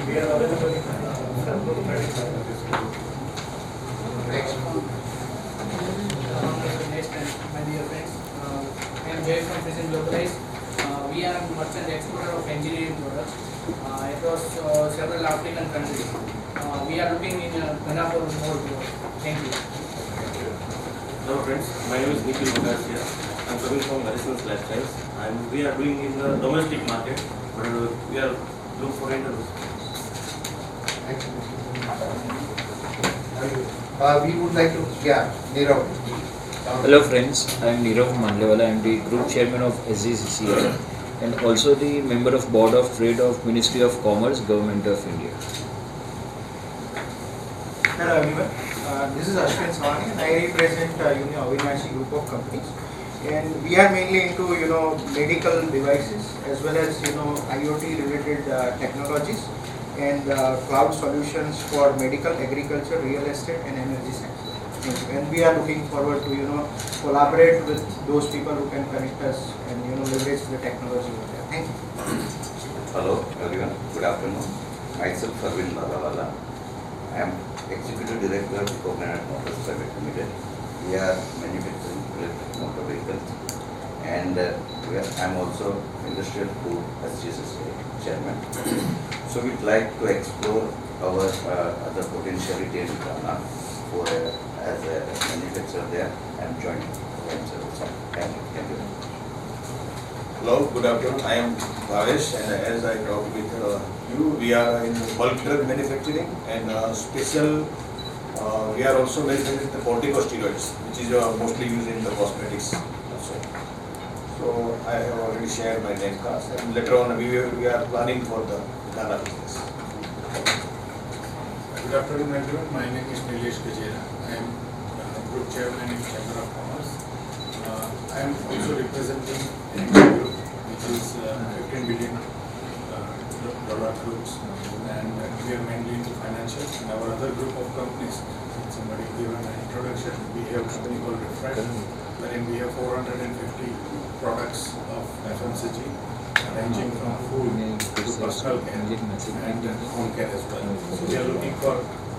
we are available in several countries. Next, my dear friends, I am Jay from Prison Globalize. We we are a merchant exporter of engineering products across several African countries. We are looking in Ghana for more growth. Thank you. Hello friends, my name is Nikhil Bagasia. I am coming from Medicines Lifestyles and we are doing in the domestic market, but we are looking for interviews. We would like to, Nirav. Hello friends, I am Nirav Mandlewala. I am the Group Chairman of SGCCI and also the Member of Board of Trade of Ministry of Commerce, Government of India. Hello everyone, this is Ashwin Sawani and I represent Avinashi group of companies, and we are mainly into medical devices as well as IoT related technologies and cloud solutions for medical, agriculture, real estate and energy sector. And we are looking forward to collaborate with those people who can connect us and leverage the technology over there. Thank you. Hello everyone, good afternoon. Myself Arvind Lalawala. I am Executive Director of Coconut Motors Private Limited. We are manufacturing electric motor vehicles, and I am also Industrial Group SGCCI Chairman. So we'd like to explore our other potentiality in Ghana for as a manufacturer there and joint venture. Thank you. Thank you. Hello, good afternoon. I am Bhavesh, and as I talk with you, we are in bulk drug manufacturing and special. We are also manufacturing the corticosteroids, which is mostly used in the cosmetics also. So I have already shared my name cards, and later on we are planning for the Ghana business. Good afternoon, everyone. My name is Nilesh Gajera. I am Group Chairman in Chamber of Commerce. I am also representing Group, which is $15 billion groups, and we are mainly into financials. And our other group of companies, somebody given an introduction, we have a company called Refresh, wherein we have 450 products of FMCG, ranging from food to personal care and home care as well. So we are looking for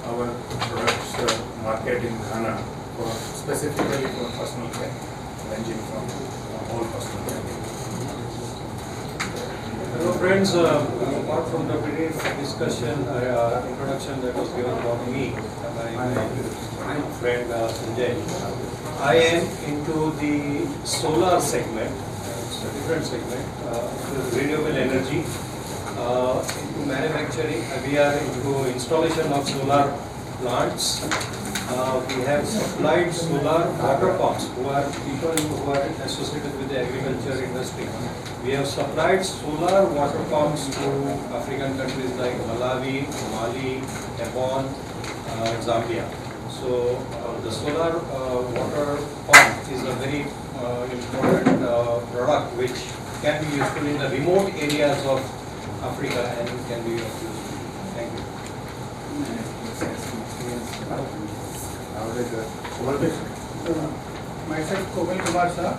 our products market in Ghana, for specifically for personal care, ranging from all personal care. Hello friends, apart from the brief discussion, introduction that was given about me by my friend Sanjay, I am into the solar segment. It's a different segment, renewable energy, into manufacturing. We are into installation of solar plants. We have supplied solar water pumps who are people who are associated with the agriculture industry. We have supplied solar water pumps to African countries like Malawi, Mali, Gabon, Zambia. So the solar water pump is a very important product which can be useful in the remote areas of Africa and can be of use. Thank you. Myself, Komal Kumar Shah.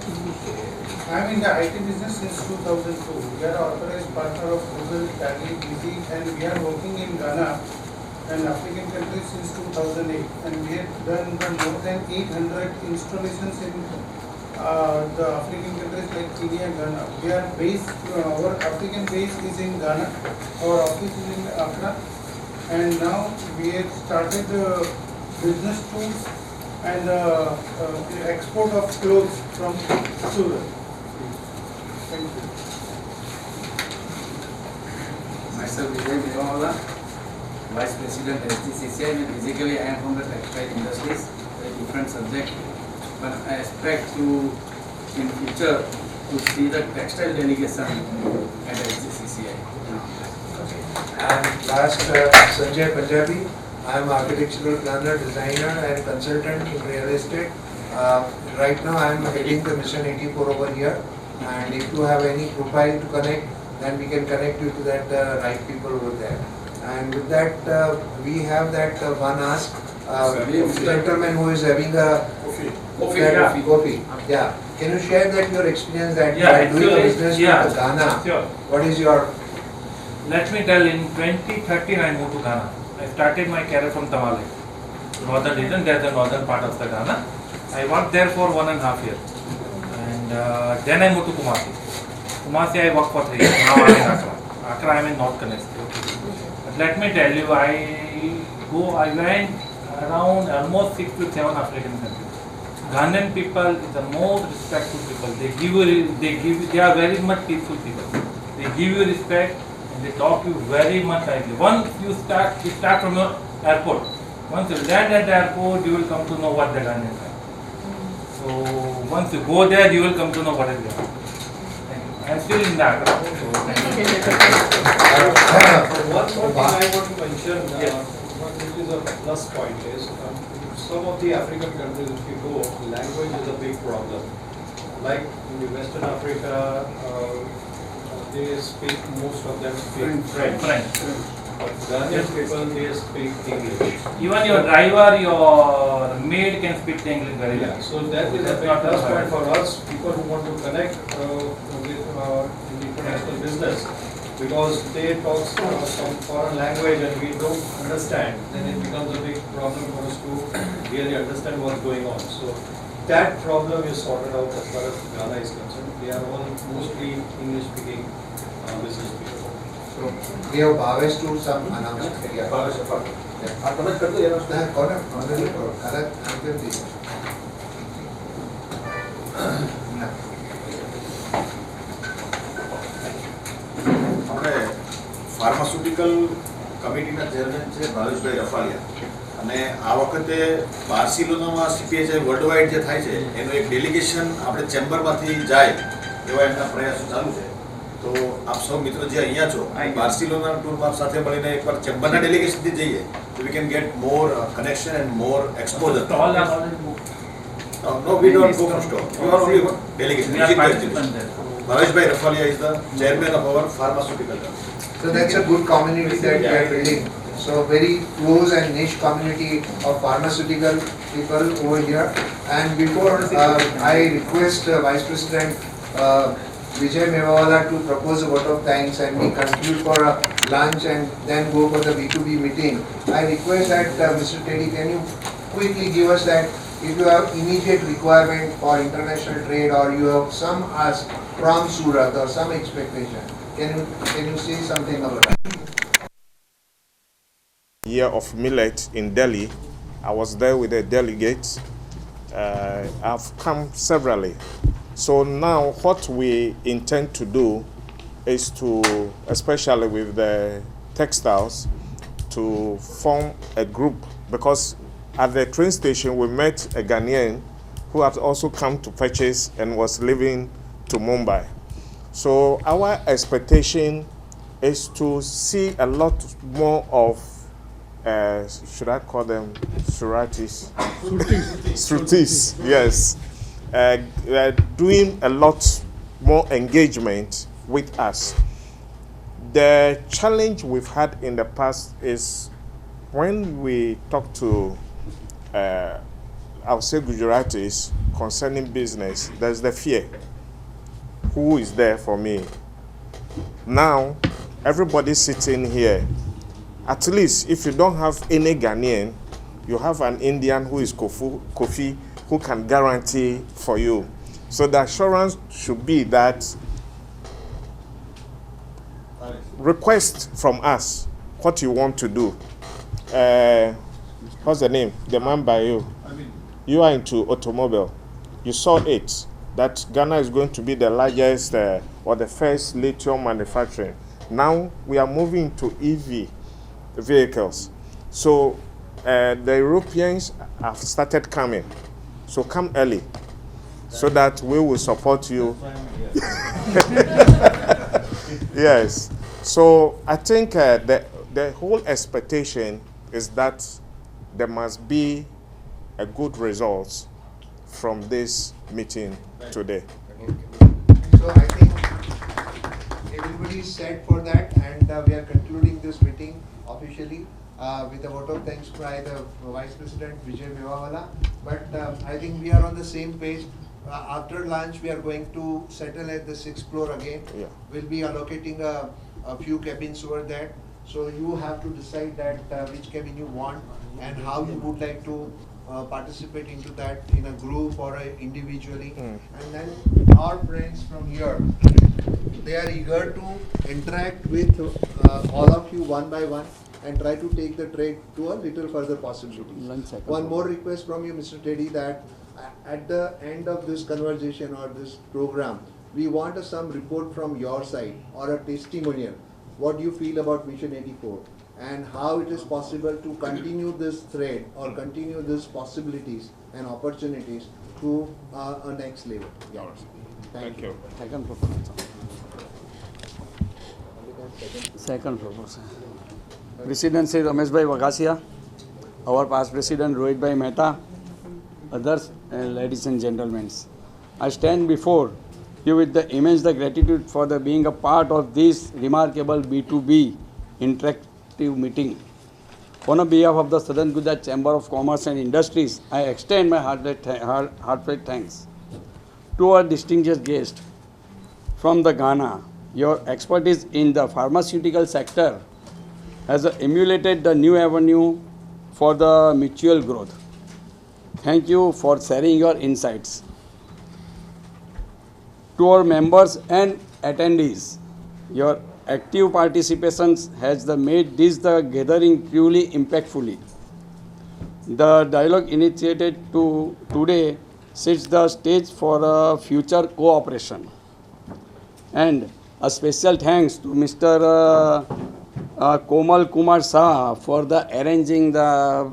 I am in the IT business since 2002. We are an authorized partner of Google, Tally, Easy, and we are working in Ghana and African countries since 2008. And we have done more than 800 installations in the African countries like Kenya and Ghana. We are based, our African base is in Ghana. Our office is in Accra. And now we have started business tools and export of clothes from Surat. Thank you. Myself, Vijay Nirmala, Vice President SGCCI, and basically I am from the textile industries, a different subject, but I expect to, in future, to see the textile delegation at SGCCI. And last, Sanjay Punjabi. I am architectural planner, designer and consultant in real estate. Right now I am heading the Mission 84 over here, and if you have any profile to connect, then we can connect you to that right people over there. And with that, we have that one ask, gentleman who is having a coffee. Yeah. Can you share that your experience that while doing a business with Ghana? Sure. What is your? Let me tell. In 2013, I moved to Ghana. I started my career from Tamale, northern region. That's the northern part of the Ghana. I worked there for 1.5 years, and then I moved to Kumasi. Kumasi I work for 3 years. Now I'm in Accra. Accra I'm in North Connect. But let me tell you, I went around almost 6 to 7 African countries. Ghanaian people is the most respectful people. They are very much peaceful people. They give you respect and they talk to you very much nicely. Once you start from your airport. Once you land at the airport, you will come to know what the Ghanaians are. So once you go there, you will come to know what is there. I'm still in that. One thing I want to mention, which is a plus point, is some of the African countries, if you go, language is a big problem. Like in the Western Africa, they speak, most of them speak French. But Ghanaian people, they speak English. Even your driver, your maid can speak English very well. So that is a big plus point for us, people who want to connect with in the international business, because they talk some foreign language and we don't understand, then it becomes a big problem for us to really understand what's going on. So that problem is sorted out as far as Ghana is concerned. They are all mostly English speaking business people. So we have Bhavesh to some announcement. Yeah. Bhavesh, pharmaceutical કમિટીના chairman છે ભાવેશભાઈ રફાલિયા અને આ વખતે બાર્સિલોનામાં CPHI વર્લ્ડવાઇડ જે થાય છે એનું એક ડેલિગેશન આપણે ચેમ્બરમાંથી જાય એવા એમના પ્રયાસો ચાલુ છે. તો આપ સૌ મિત્રો જે અહીંયા છો બાર્સિલોના ટૂરમાં આપ સાથે મળીને એકવાર ચેમ્બરના ડેલિગેશનથી જઈએ તો we can get more connection and more exposure. No, we don't go for stall. You are only delegation. Bhaveshbhai Rafalia is the chairman of our pharmaceutical company. So that's a good community that we are building. So very close and niche community of pharmaceutical people over here. And before I request Vice President Vijay Mevawala to propose a vote of thanks and we conclude for a lunch and then go for the B2B meeting, I request that Mr. Teddy, can you quickly give us that if you have immediate requirement for international trade or you have some ask from Surat or some expectation, can you say something about that? Year of millet in Delhi. I was there with the delegates. I've come severally. So now what we intend to do is to, especially with the textiles, to form a group, because at the train station we met a Ghanaian who had also come to purchase and was living to Mumbai. So our expectation is to see a lot more of, should I call them Suratis? Srutis, yes. Doing a lot more engagement with us. The challenge we've had in the past is when we talk to I'll say Gujaratis concerning business, there's the fear. Who is there for me? Now, everybody sitting here, at least if you don't have any Ghanaian, you have an Indian who is Kofi, who can guarantee for you. So the assurance should be that request from us what you want to do. What's the name? The man by you. You are into automobile. You saw it, that Ghana is going to be the largest or the first lithium manufacturing. Now we are moving to EV vehicles. So the Europeans have started coming. So come early so that we will support you. Yes. So I think the whole expectation is that there must be a good result from this meeting today. So I think everybody is set for that and we are concluding this meeting officially with a vote of thanks by the Vice President Vijay Mevawala. But I think we are on the same page. After lunch we are going to settle at the 6th floor again. Yeah. We'll be allocating a few cabins over there. So you have to decide that which cabin you want and how you would like to participate into that in a group or individually. And then our friends from here they are eager to interact with all of you one by one and try to take the trade to a little further possibilities. One more request from you, Mr. Teddy, that at the end of this conversation or this program, we want some report from your side or a testimonial. What you feel about Mission 84 and how it is possible to continue this thread or continue these possibilities and opportunities to a next level. Yours. Thank you. Second proposal. Second proposal. President Sri Rameshbhai Vagasia, our past President Rohitbhai Mehta, others, ladies and gentlemen. I stand before you with the immense gratitude for the being a part of this remarkable B2B interactive meeting. On behalf of the Southern Gujarat Chamber of Commerce and Industries, I extend my heartfelt thanks to our distinguished guest from the Ghana. Your expertise in the pharmaceutical sector has emulated the new avenue for the mutual growth. Thank you for sharing your insights. To our members and attendees, your active participation has made this the gathering truly impactfully. The dialogue initiated today sets the stage for future cooperation. And a special thanks to Mr. Komal Kumar Shah for arranging the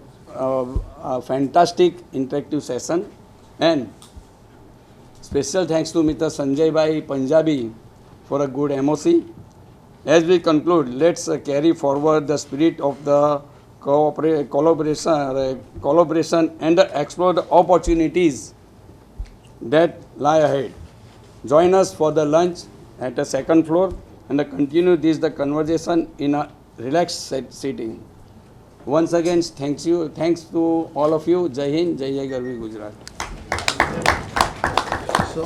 fantastic interactive session, and special thanks to Mr. Sanjay Bhai Punjabi for a good MOC. As we conclude, let's carry forward the spirit of the collaboration and explore the opportunities that lie ahead. Join us for the lunch at the second floor and continue the conversation in a relaxed setting. Once again, thanks to all of you. Jai Hind, Jai Jai Garvi Gujarat. So